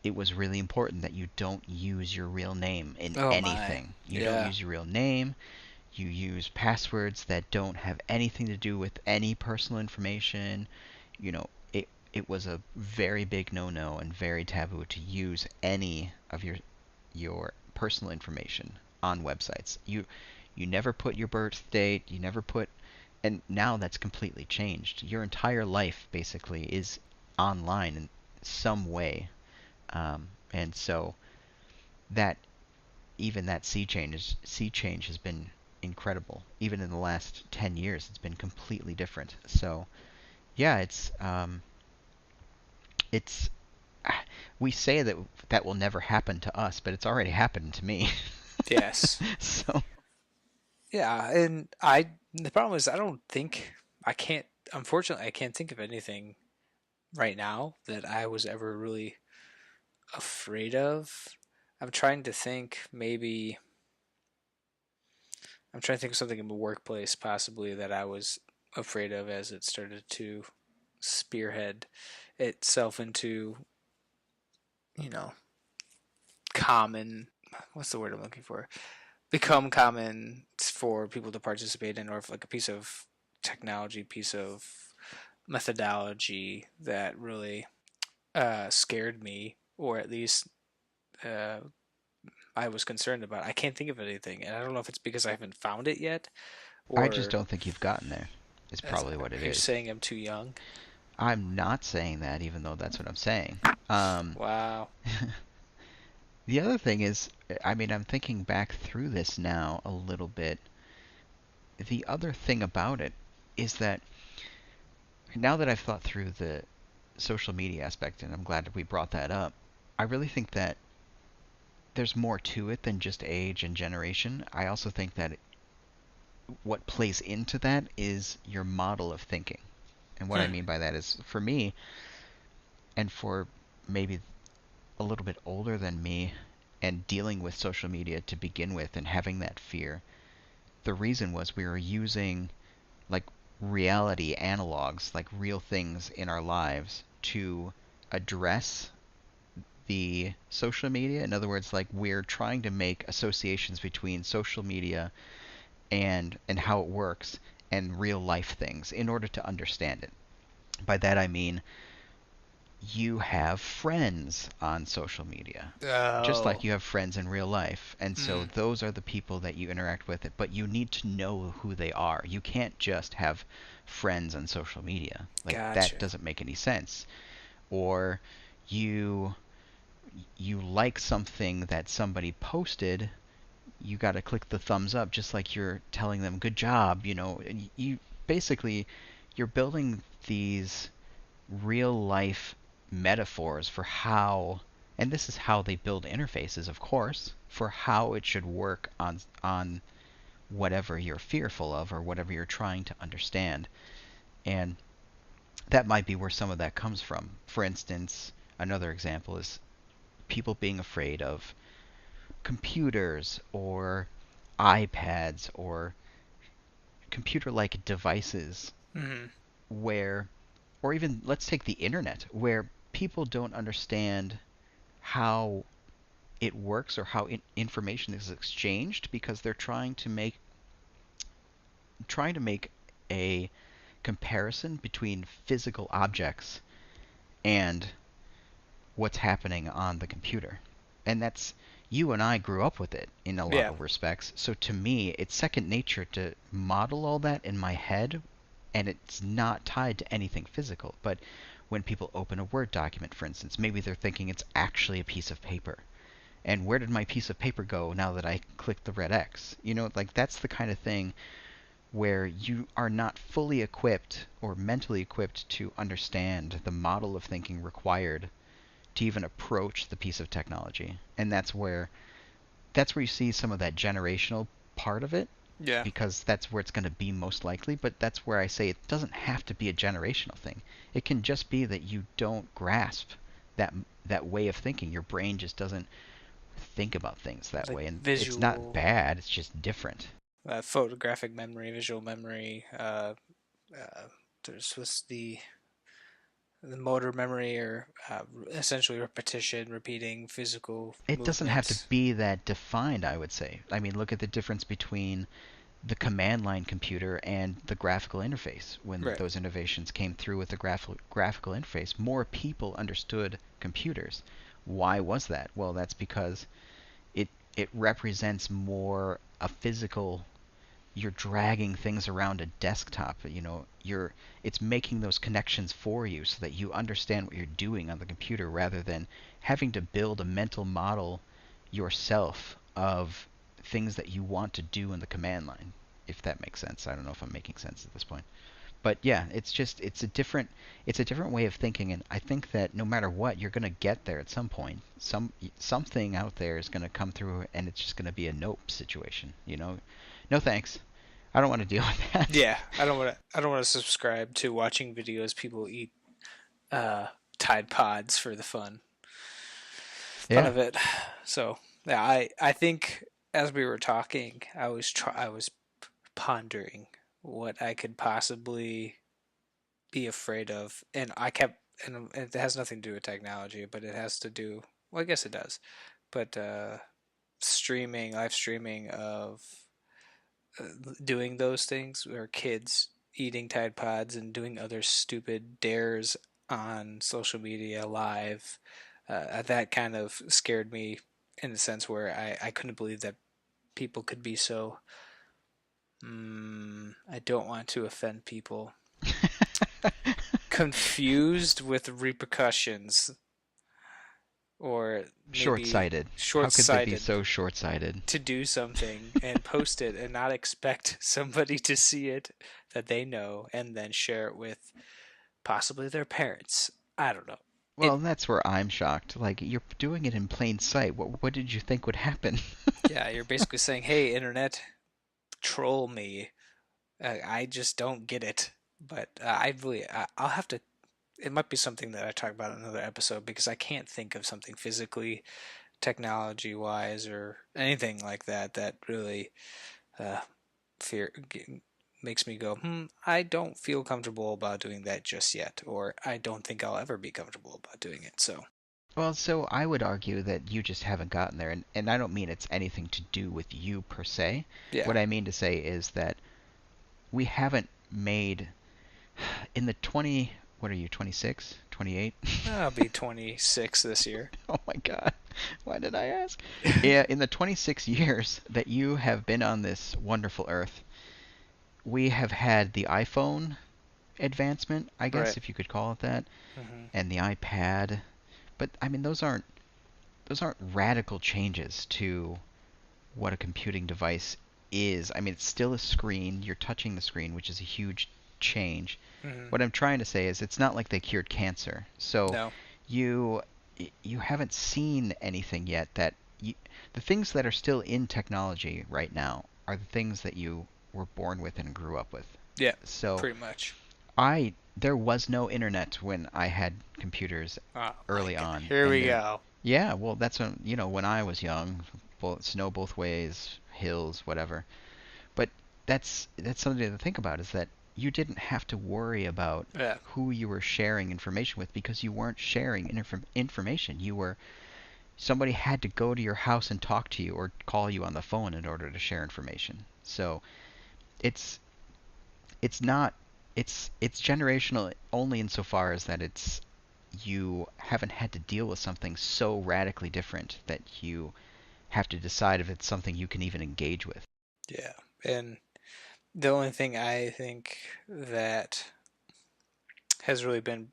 it was really important that you don't use your real name in oh my, anything. You don't yeah, use your real name. You use passwords that don't have anything to do with any personal information. It was a very big no-no and very taboo to use any of your personal information on websites. You never put your birth date, you never put, and now that's completely changed. Your entire life basically is online in some way. And so that even that sea change has been incredible. Even in the last 10 years, it's been completely different. So yeah, it's we say that that will never happen to us, but it's already happened to me. yes, So yeah. And the problem is, I can't. Unfortunately, I can't think of anything right now that I was ever really afraid of. I'm trying to think. Maybe I'm trying to think of something in the workplace, possibly that I was afraid of as it started to spearhead itself into, you know, common. What's the word I'm looking for? become common for people to participate in, or if like a piece of technology, piece of methodology that really scared me, or at least uh, I was concerned about. I can't think of anything, and I don't know if it's because I haven't found it yet, I just or don't think you've gotten there. Is as, probably what it are you is. saying I'm too young? I'm not saying that, even though that's what I'm saying. Wow. The other thing is, I mean, I'm thinking back through this now a little bit. The other thing about it is that now that I've thought through the social media aspect, and I'm glad that we brought that up, I really think that there's more to it than just age and generation. I also think that what plays into that is your model of thinking. And what I Hmm. mean by that is, for me, and for maybe a little bit older than me, and dealing with social media to begin with and having that fear, the reason was we were using like reality analogs, like real things in our lives, to address the social media. In other words, like we're trying to make associations between social media and how it works and real life things in order to understand it. By that I mean you have friends on social media, just like Oh. you have friends in real life. And so Mm, those are the people that you interact with, but you need to know who they are. You can't just have friends on social media. Like that gotcha. doesn't make any sense. Or you you like something that somebody posted, you got to click the thumbs up just like you're telling them good job, and you basically you're building these real life metaphors for how, and this is how they build interfaces, of course, for how it should work on whatever you're fearful of or whatever you're trying to understand. And that might be where some of that comes from. For instance, another example is people being afraid of computers or iPads or computer like devices Hmm. where, or even let's take the internet, where people don't understand how it works or how information is exchanged because they're trying to make a comparison between physical objects and what's happening on the computer. And that's, you and I grew up with it in a lot Yeah. of respects. So to me, it's second nature to model all that in my head, and it's not tied to anything physical. But when people open a Word document, for instance, maybe they're thinking it's actually a piece of paper. And where did my piece of paper go now that I clicked the red X? Like that's the kind of thing where you are not fully equipped or mentally equipped to understand the model of thinking required to even approach the piece of technology. And that's where you see some of that generational part of it, Yeah. because that's where it's going to be most likely. But that's where I say it doesn't have to be a generational thing. It can just be that you don't grasp that that way of thinking. Your brain just doesn't think about things that Like way, and it's not visual, bad. It's just different. photographic memory, visual memory. Uh, there's what's the motor memory, or essentially repetition, repeating physical It doesn't have to movements. be that defined, I would say. I mean, look at the difference between the command line computer and the graphical interface. When Right. those innovations came through with the graphical interface, more people understood computers. Why was that? Well, that's because it it represents more a physical, you're dragging things around a desktop, it's making those connections for you so that you understand what you're doing on the computer rather than having to build a mental model yourself of things that you want to do in the command line, if that makes sense. I don't know if I'm making sense at this point. But yeah, it's a different way of thinking, and I think that no matter what, you're going to get there at some point. Something out there is going to come through, and it's just going to be a nope situation. No thanks. I don't want to deal with that. Yeah. I don't want to subscribe to watching videos people eat uh, Tide Pods for the fun Yeah, of it. So yeah, I think as we were talking, I was pondering what I could possibly be afraid of, and I kept, and it has nothing to do with technology, but it has to do. Well, I guess it does, but live streaming of doing those things, or kids eating Tide Pods and doing other stupid dares on social media live. That kind of scared me in the sense where I couldn't believe that people could be so. I don't want to offend people. Confused with repercussions, or maybe Short-sighted. How short could they be sighted so short-sighted? to do something and post it and not expect somebody to see it that they know and then share it with possibly their parents. I don't know. Well, It that's where I'm shocked. Like, you're doing it in plain sight. What did you think would happen? Yeah, you're basically saying, "Hey, internet, troll me." I just don't get it. But I'll have to. It might be something that I talk about in another episode because I can't think of something physically, technology wise, or anything like that that really uh, fear makes me go, I don't feel comfortable about doing that just yet, or I don't think I'll ever be comfortable about doing it. So, Well, so I would argue that you just haven't gotten there, and I don't mean it's anything to do with you per se. yeah, What I mean to say is that we haven't made in the 20, what are you, 26, 28? I'll be 26 this year. Oh my God. Why did I ask? Yeah, in the 26 years that you have been on this wonderful earth, we have had the iPhone advancement, I guess, Right. if you could call it that, Hmm. and the iPad. But I mean, those aren't radical changes to what a computing device is. I mean, it's still a screen. You're touching the screen, which is a huge change. Hmm. What I'm trying to say is it's not like they cured cancer. So No. you you haven't seen anything yet that the things that are still in technology right now are the things that you were born with and grew up with. Yeah, So pretty much. there was no internet when I had computers Oh my early god. on, Here and we go. yeah, well, that's when I was young, snow both ways, hills, whatever. But that's something to think about is that you didn't have to worry about Yeah. who you were sharing information with because you weren't sharing information. Somebody had to go to your house and talk to you or call you on the phone in order to share information. So it's it's not it's generational only insofar as that it's you haven't had to deal with something so radically different that you have to decide if it's something you can even engage with. Yeah. And the only thing I think that has really been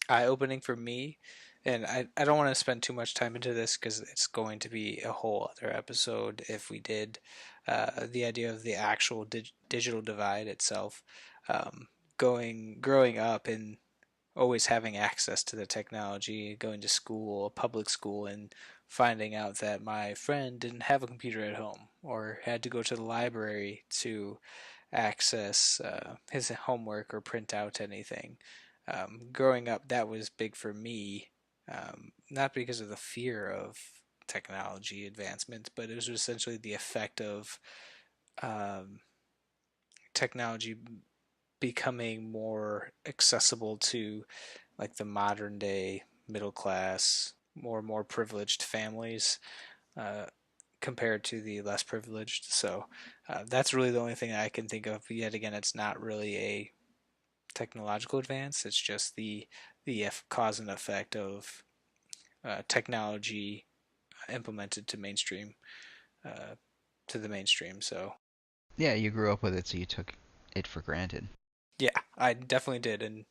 eye-opening for me, and I don't want to spend too much time into this because it's going to be a whole other episode if we did, the idea of the actual digital divide itself. um, Growing up and always having access to the technology, going to school, public school, and finding out that my friend didn't have a computer at home or had to go to the library to access his homework or print out anything. Growing up, that was big for me, not because of the fear of technology advancements, but it was essentially the effect of um, technology becoming more accessible to like the modern day middle class, more and more privileged families, uh, compared to the less privileged. So that's really the only thing I can think of. Yet again, it's not really a technological advance. It's just the cause and effect of technology implemented to mainstream uh, to the mainstream. So Yeah, you grew up with it, so you took it for granted. yeah, I definitely did, and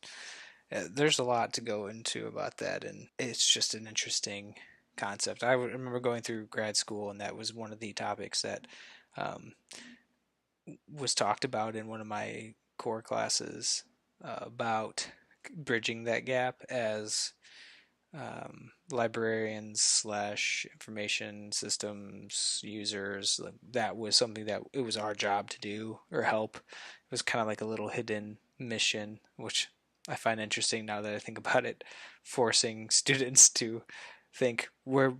there's a lot to go into about that, and it's just an interesting concept. I remember going through grad school, and that was one of the topics that um, was talked about in one of my core classes, about bridging that gap as librarians slash information systems users. That was something that it was our job to do or help. It was kind of like a little hidden mission, which I find interesting now that I think about it, forcing students to think where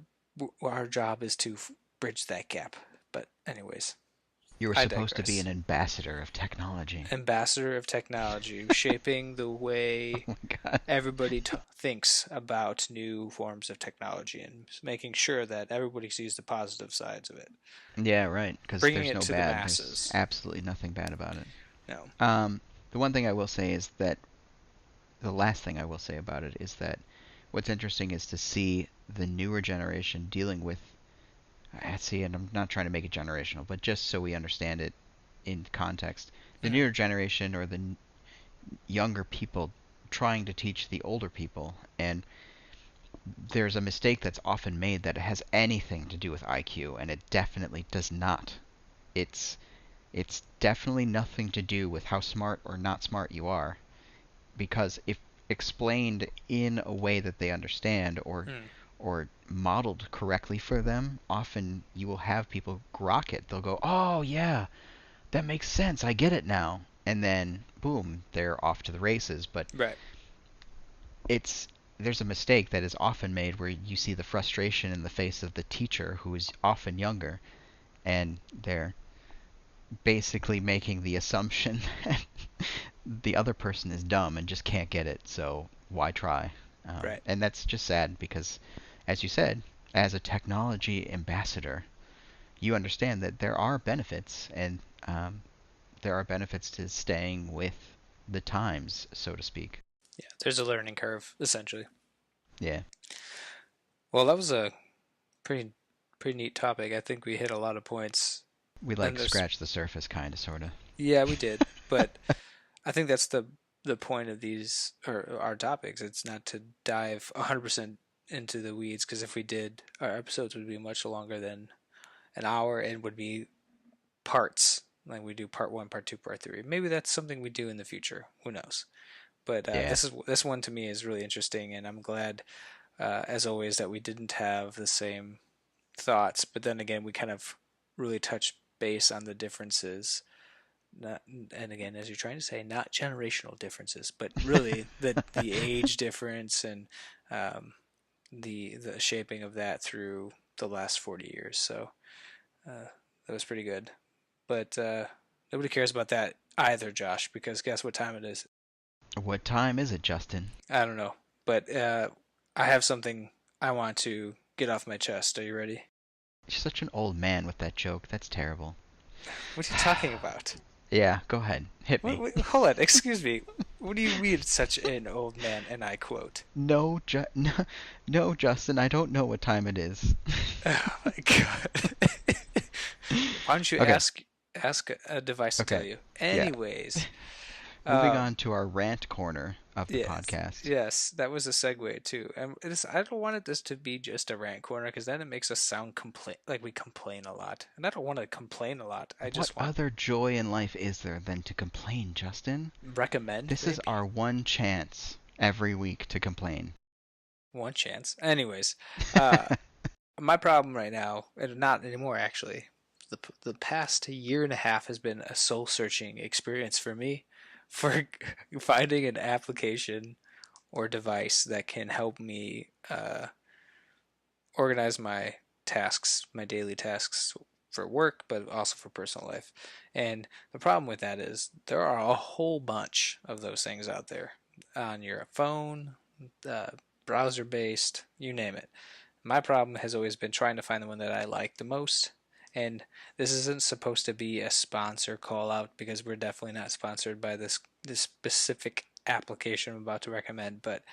our job is to bridge that gap. But anyways, You were I supposed to be digress. an ambassador of technology. Ambassador of technology, shaping the way Oh my god. everybody thinks about new forms of technology and making sure that everybody sees the positive sides of it, Yeah, right. Because bringing there's it no to the bad. There's masses. absolutely nothing bad about it. No. The one thing I will say is that the last thing I will say about it is that what's interesting is to see the newer generation dealing with. I see, and I'm not trying to make it generational, but just so we understand it in context, the Mm, newer generation or the younger people trying to teach the older people, and there's a mistake that's often made that it has anything to do with IQ, and it definitely does not. It's it's definitely nothing to do with how smart or not smart you are, because if explained in a way that they understand mm, or modeled correctly for them, often you will have people grok it. They'll go, "Oh yeah, that makes sense. I get it now." And then boom, they're off to the races. But right. it's there's a mistake that is often made where you see the frustration in the face of the teacher who is often younger, and they're basically making the assumption that the other person is dumb and just can't get it, so why try? Right. And that's just sad because, as you said, as a technology ambassador, you understand that there are benefits, and there are benefits to staying with the times, so to speak. Yeah. There's a learning curve, essentially. Yeah, Well, that was a pretty pretty neat topic. I think we hit a lot of points, we and like there's scratch the surface, kind of, sort of. yeah, we did, but I think that's the point of these or our topics. It's not to dive 100% into the weeds because if we did, our episodes would be much longer than an hour and would be parts. Like we do part one, part two, part three. Maybe that's something we do in the future. Who knows? But Yeah. this one to me is really interesting, and I'm glad, as always, that we didn't have the same thoughts. But then again, we kind of really touch base on the differences. Not, and again, as you're trying to say, not generational differences, but really the age difference and um, the shaping of that through the last 40 years. So that was pretty good. But nobody cares about that either, Josh, because guess what time it is? What time is it, Justin? I don't know. But I have something I want to get off my chest. Are you ready? You're such an old man with that joke. That's terrible. What are you talking about? Yeah, go ahead. Hit me. Hold on, excuse me. What do you mean, such an old man? And I quote. No, no, no, Justin, I don't know what time it is. Oh my god. Why don't you Okay, ask a device to tell okay, you? yeah. Anyways, Moving on um, to our rant corner of the yes, podcast. yes, that was a segue too. And I don't want this to be just a rant corner because then it makes us sound complain like we complain a lot, and I don't want to complain a lot. I What just want other joy in life is there than to complain, Justin? recommend This is maybe our one chance every week to complain. one chance. Anyways, uh, my problem right now, and not anymore actually. The past year and a half has been a soul searching experience for me for finding an application or device that can help me organize my tasks, my daily tasks for work, but also for personal life. And the problem with that is there are a whole bunch of those things out there on your phone, uh, browser based, you name it. My problem has always been trying to find the one that I like the most. And this isn't supposed to be a sponsor call out because we're definitely not sponsored by this specific application I'm about to recommend, but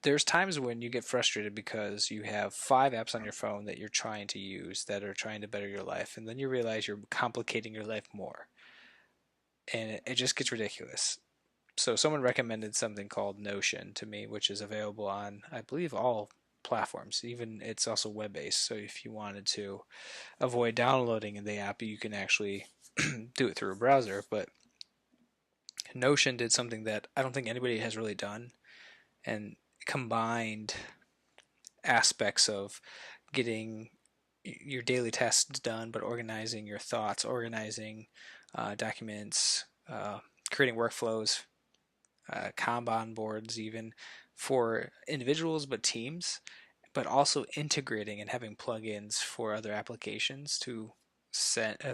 there's times when you get frustrated because you have 5 apps on your phone that you're trying to use that are trying to better your life, and then you realize you're complicating your life more, and it just gets ridiculous. So someone recommended something called Notion to me, which is available on, I believe, all platforms. Even it's also web based. So if you wanted to avoid downloading the app, you can actually do it through a browser. But Notion did something that I don't think anybody has really done, and combined aspects of getting your daily tasks done, but organizing your thoughts, organizing documents, creating workflows, Kanban boards, even for individuals, but teams, but also integrating and having plugins for other applications to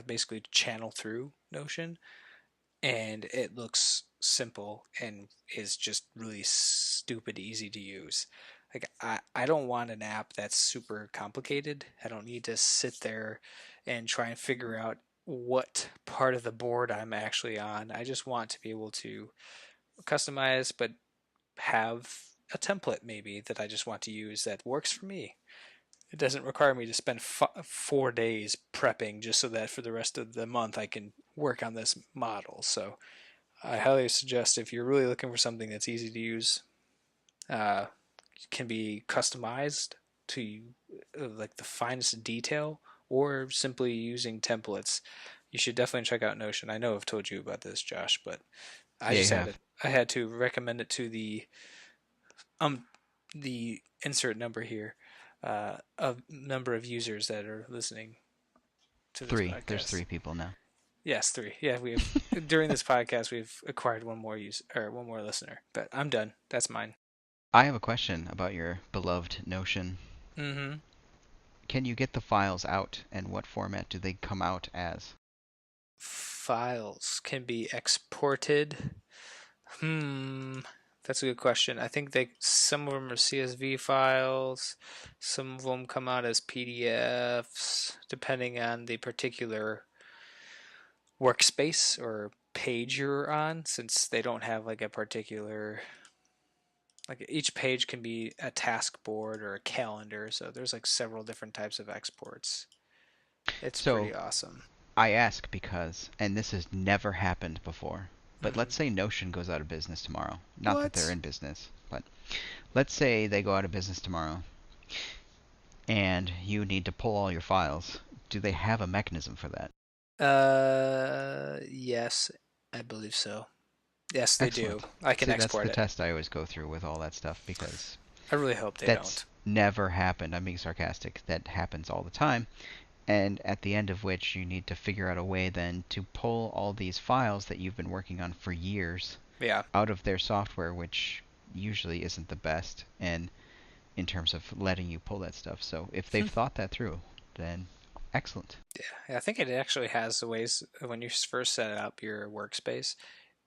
basically channel through Notion, and it looks simple and is just really stupid easy to use. Like I don't want an app that's super complicated. I don't need to sit there and try and figure out what part of the board I'm actually on. I just want to be able to customize, but have a template maybe that I just want to use that works for me. It doesn't require me to spend 4 days prepping just so that for the rest of the month I can work on this model. So I highly suggest if you're really looking for something that's easy to use, uh, can be customized to like the finest detail, or simply using templates, you should definitely check out Notion. I know I've told you about this, Josh, but I Yeah, you just have. I had to recommend it to um the insert number here, of number of users that are listening to this Three. There's podcast. three people now. Yes, three. Yeah, we've during this podcast we've acquired one more one more listener. But I'm done. That's mine. I have a question about your beloved Notion. Mm-hmm. Can you get the files out, and what format do they come out as? Files can be exported. Hmm. That's a good question. I think some of them are CSV files. Some of them come out as PDFs, depending on the particular workspace or page you're on, since they don't have like a particular, like each page can be a task board or a calendar, so there's like several different types of exports. It's So pretty awesome. I ask because, and this has never happened before, but Mm-hmm. let's say Notion goes out of business tomorrow. Not that they're What? in business, but let's say they go out of business tomorrow and you need to pull all your files. Do they have a mechanism for that? Yes, I believe so. Yes, they do. Excellent. I can See, that's export the it. test I always go through with all that stuff because I really hope they that's don't. never happened. I'm being sarcastic. That happens all the time. And at the end of which you need to figure out a way then to pull all these files that you've been working on for years Yeah. out of their software, which usually isn't the best and in terms of letting you pull that stuff. So if they've thought that through, then excellent. Yeah, I think it actually has the ways when you first set up your workspace,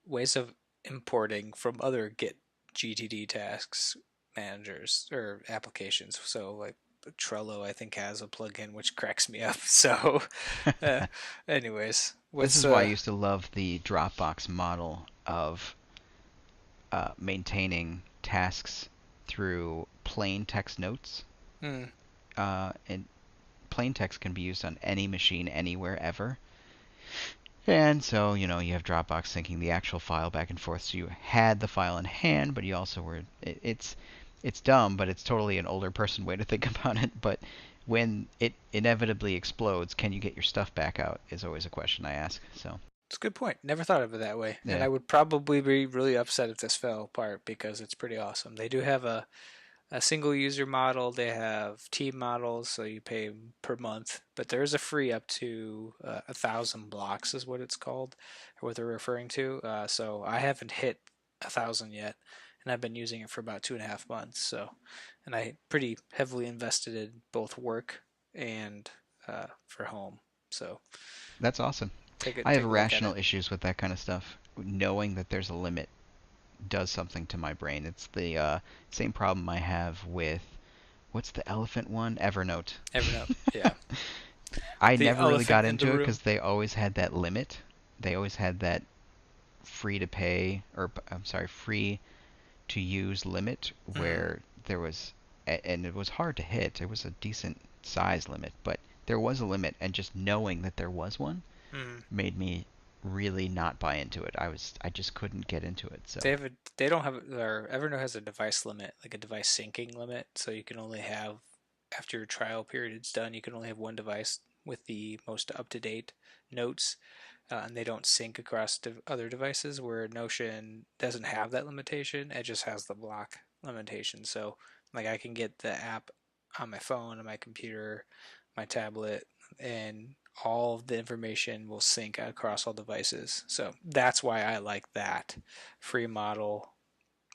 ways of importing from other Git GTD tasks managers or applications. So like Trello, I think has a plugin which cracks me up. So, uh, anyways, This what's is why I used to love the Dropbox model of maintaining tasks through plain text notes. hmm, And plain text can be used on any machine, anywhere, ever. And so, you have Dropbox syncing the actual file back and forth. So you had the file in hand, but you also were. It's dumb, but it's totally an older person way to think about it. But when it inevitably explodes, can you get your stuff back out? Is always a question I ask. So it's a good point. Never thought of it that way, and yeah, I would probably be really upset if this fell apart because it's pretty awesome. They do have a single user model. They have team models, so you pay per month. But there is a free up to 1,000 blocks, is what it's called, or what they're referring to. So I haven't hit 1,000 yet, and I've been using it for about 2.5 months. So, and I pretty heavily invested in both work and for home. So that's awesome. I have take a look at irrational it. issues with that kind of stuff. Knowing that there's a limit does something to my brain. It's the same problem I have with what's the elephant one? Evernote. Evernote, yeah, I the never really elephant got in the into it room. because they always had that limit. They always had that free to pay, or I'm sorry, free to use limit Mm, where there was, and it was hard to hit. It was a decent size limit, but there was a limit, and just knowing that there was one mm. made me really not buy into it. I just couldn't get into it. They So have a they don't have or Evernote has a device limit, like a device syncing limit, so you can only have after your trial period is done, you can only have one device with the most up to date notes, and they don't sync across other devices. Where Notion doesn't have that limitation; it just has the block limitation. So, like, I can get the app on my phone, on my computer, my tablet, and all of the information will sync across all devices. So that's why I like that free model,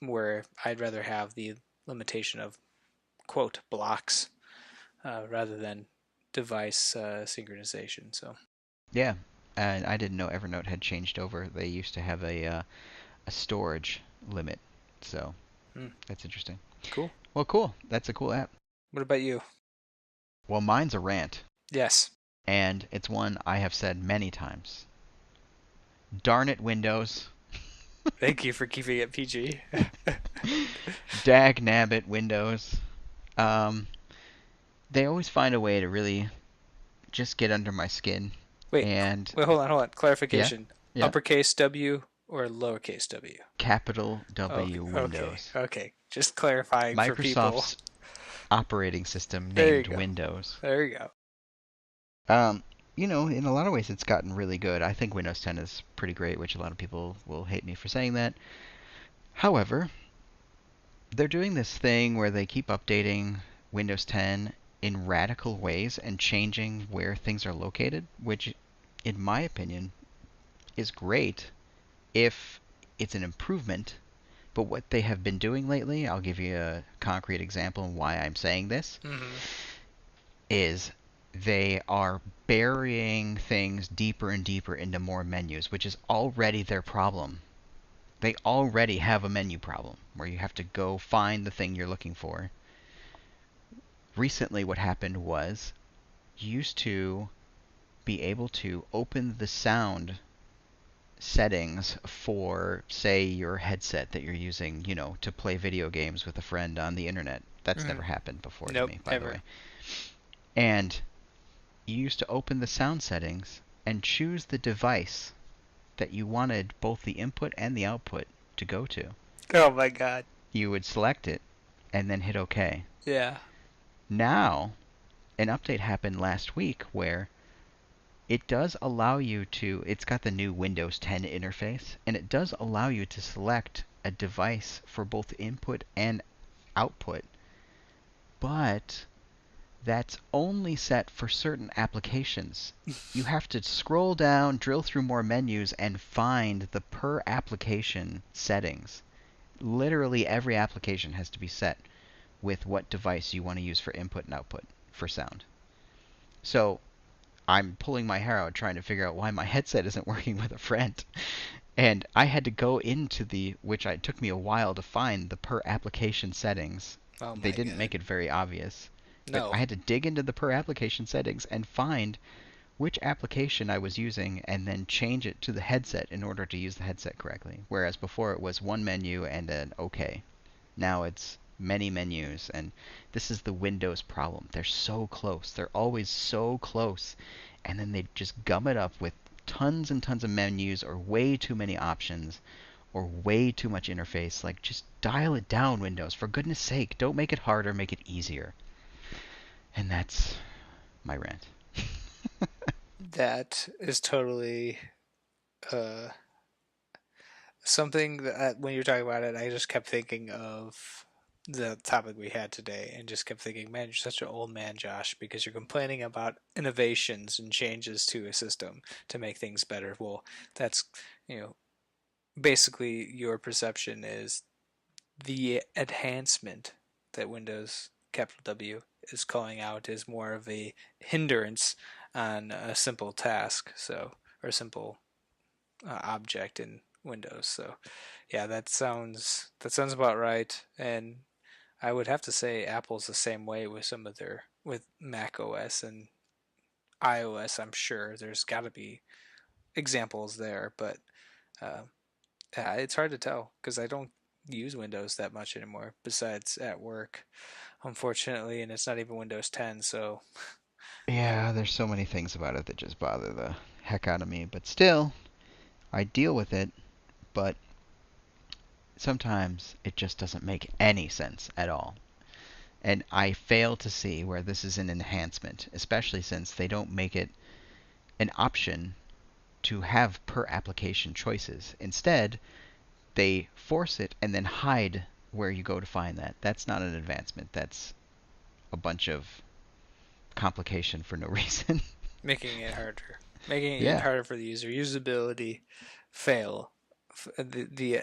where I'd rather have the limitation of quote blocks rather than device synchronization. So Yeah, and I didn't know Evernote had changed over. They used to have a storage limit, so Hmm, that's interesting. cool. Well, cool. That's a cool app. What about you? Well, mine's a rant, Yes. and it's one I have said many times. Darn it, Windows. Thank you for keeping it PG. Dag nabbit, Windows. Um, they always find a way to really just get under my skin. Wait, And wait, hold on. yeah, Clarification. yeah. Uppercase W or lowercase w? Capital Okay, W okay, Windows. okay. Just clarifying for people. Microsoft's operating system There you named go. Windows. There you go. Um, in a lot of ways, it's gotten really good. I think Windows 10 is pretty great, which a lot of people will hate me for saying that. However, they're doing this thing where they keep updating Windows 10 in radical ways and changing where things are located, which, in my opinion, is great if it's an improvement. But what they have been doing lately, I'll give you a concrete example of why I'm saying this, Mm-hmm. is they are burying things deeper and deeper into more menus, which is already their problem. They already have a menu problem where you have to go find the thing you're looking for. Recently, what happened was you used to be able to open the sound settings for, say, your headset that you're using, to play video games with a friend on the internet. That's Mm-hmm. never happened before to Nope, me, by the never. way. And you used to open the sound settings and choose the device that you wanted both the input and the output to go to. Oh my God. You would select it and then hit OK. Yeah. Now, an update happened last week where it does allow you to, it's got the new Windows 10 interface, and it does allow you to select a device for both input and output, but that's only set for certain applications. You have to scroll down, drill through more menus, and find the per application settings. Literally every application has to be set with what device you want to use for input and output for sound. So I'm pulling my hair out trying to figure out why my headset isn't working with a friend. And I had to go into which it took me a while to find the per application settings. Oh They my didn't God. make it very obvious. But I No. had to dig into the per application settings and find which application I was using and then change it to the headset in order to use the headset correctly. Whereas before it was one menu and an OK. Now it's many menus, and this is the Windows problem. They're so close. They're always so close. And then they just gum it up with tons and tons of menus or way too many options or way too much interface. Like, just dial it down, Windows. For goodness sake, don't make it harder, make it easier. And that's my rant. That is totally uh something that when you're talking about it, I just kept thinking of the topic we had today and just kept thinking, man, you're such an old man, Josh, because you're complaining about innovations and changes to a system to make things better. Well, that's, you know, basically your perception is the enhancement that Windows capital W is calling out is more of a hindrance on a simple task, so or a simple object in Windows. So yeah, that sounds about right. And I would have to say Apple's the same way with some of their with Mac OS and iOS. I'm sure there's got to be examples there, but uh, yeah, it's hard to tell because I don't use Windows that much anymore. Besides at work, unfortunately, and it's not even Windows 10. So yeah, Yeah, there's so many things about it that just bother the heck out of me. But still, I deal with it. But sometimes it just doesn't make any sense at all. And I fail to see where this is an enhancement, especially since they don't make it an option to have per application choices. Instead, they force it and then hide where you go to find that. That's not an advancement. That's a bunch of complication for no reason. making it Yeah. harder for the user. Usability fail. The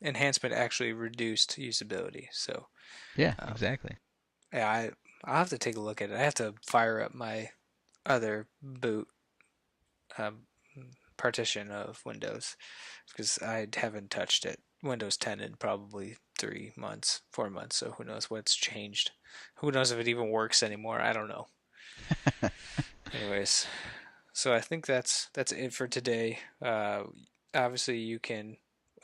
enhancement actually reduced usability. So Yeah, um, exactly. yeah, I'll have to take a look at it. I have to fire up my other boot um, partition of Windows because I haven't touched it. Windows 10 in probably 3 months, 4 months. So who knows what's changed? Who knows if it even works anymore? I don't know. Anyways, so I think that's it for today. Obviously, you can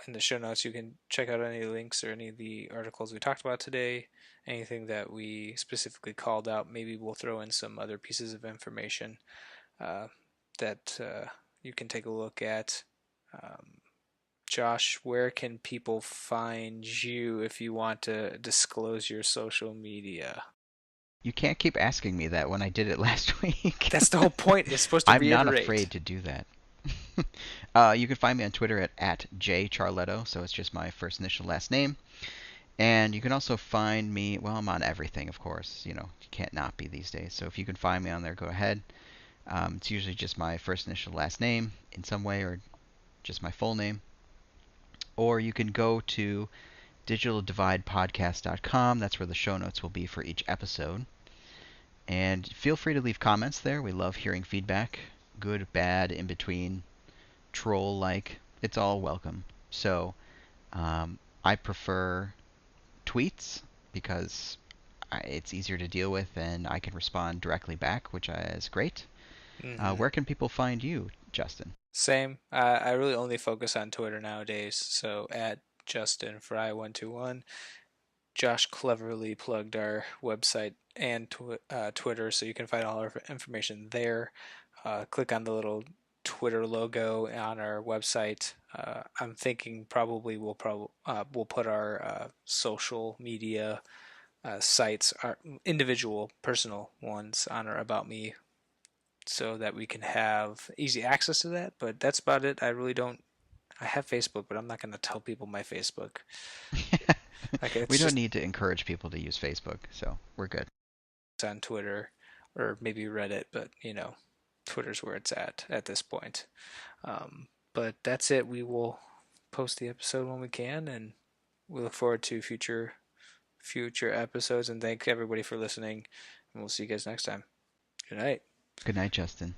in the show notes you can check out any links or any of the articles we talked about today. Anything that we specifically called out, maybe we'll throw in some other pieces of information uh, that you can take a look at. Um, Josh, where can people find you if you want to disclose your social media? You can't keep asking me that when I did it last week. That's the whole point. It's supposed to I'm not reiterate. afraid to do that. You can find me on Twitter at @jcharletto, so it's just my first initial last name. And you can also find me, well, I'm on everything, of course. You can't not be these days. So if you can find me on there, go ahead. It's usually just my first initial last name in some way, or just my full name. Or you can go to digitaldividepodcast.com. That's where the show notes will be for each episode. And feel free to leave comments there. We love hearing feedback, good, bad, in between, troll like. It's all welcome. So I prefer tweets because it's easier to deal with and I can respond directly back, which is great. Mm-hmm. Where can people find you, Justin? Same. I really only focus on Twitter nowadays. So at Justin Fry 121. Josh cleverly plugged our website and Twitter, so you can find all our information there. Click on the little Twitter logo on our website. I'm thinking probably we'll put our social media sites, our individual personal ones, on our About Me, so that we can have easy access to that. But that's about it. I really don't. I have Facebook, but I'm not going to tell people my Facebook. Like We it's don't just need to encourage people to use Facebook, so we're good. on Twitter or maybe Reddit, but Twitter's where it's at this point. But that's it. We will post the episode when we can, and we look forward to future episodes. And thank everybody for listening. And we'll see you guys next time. Good night. Good night, Justin.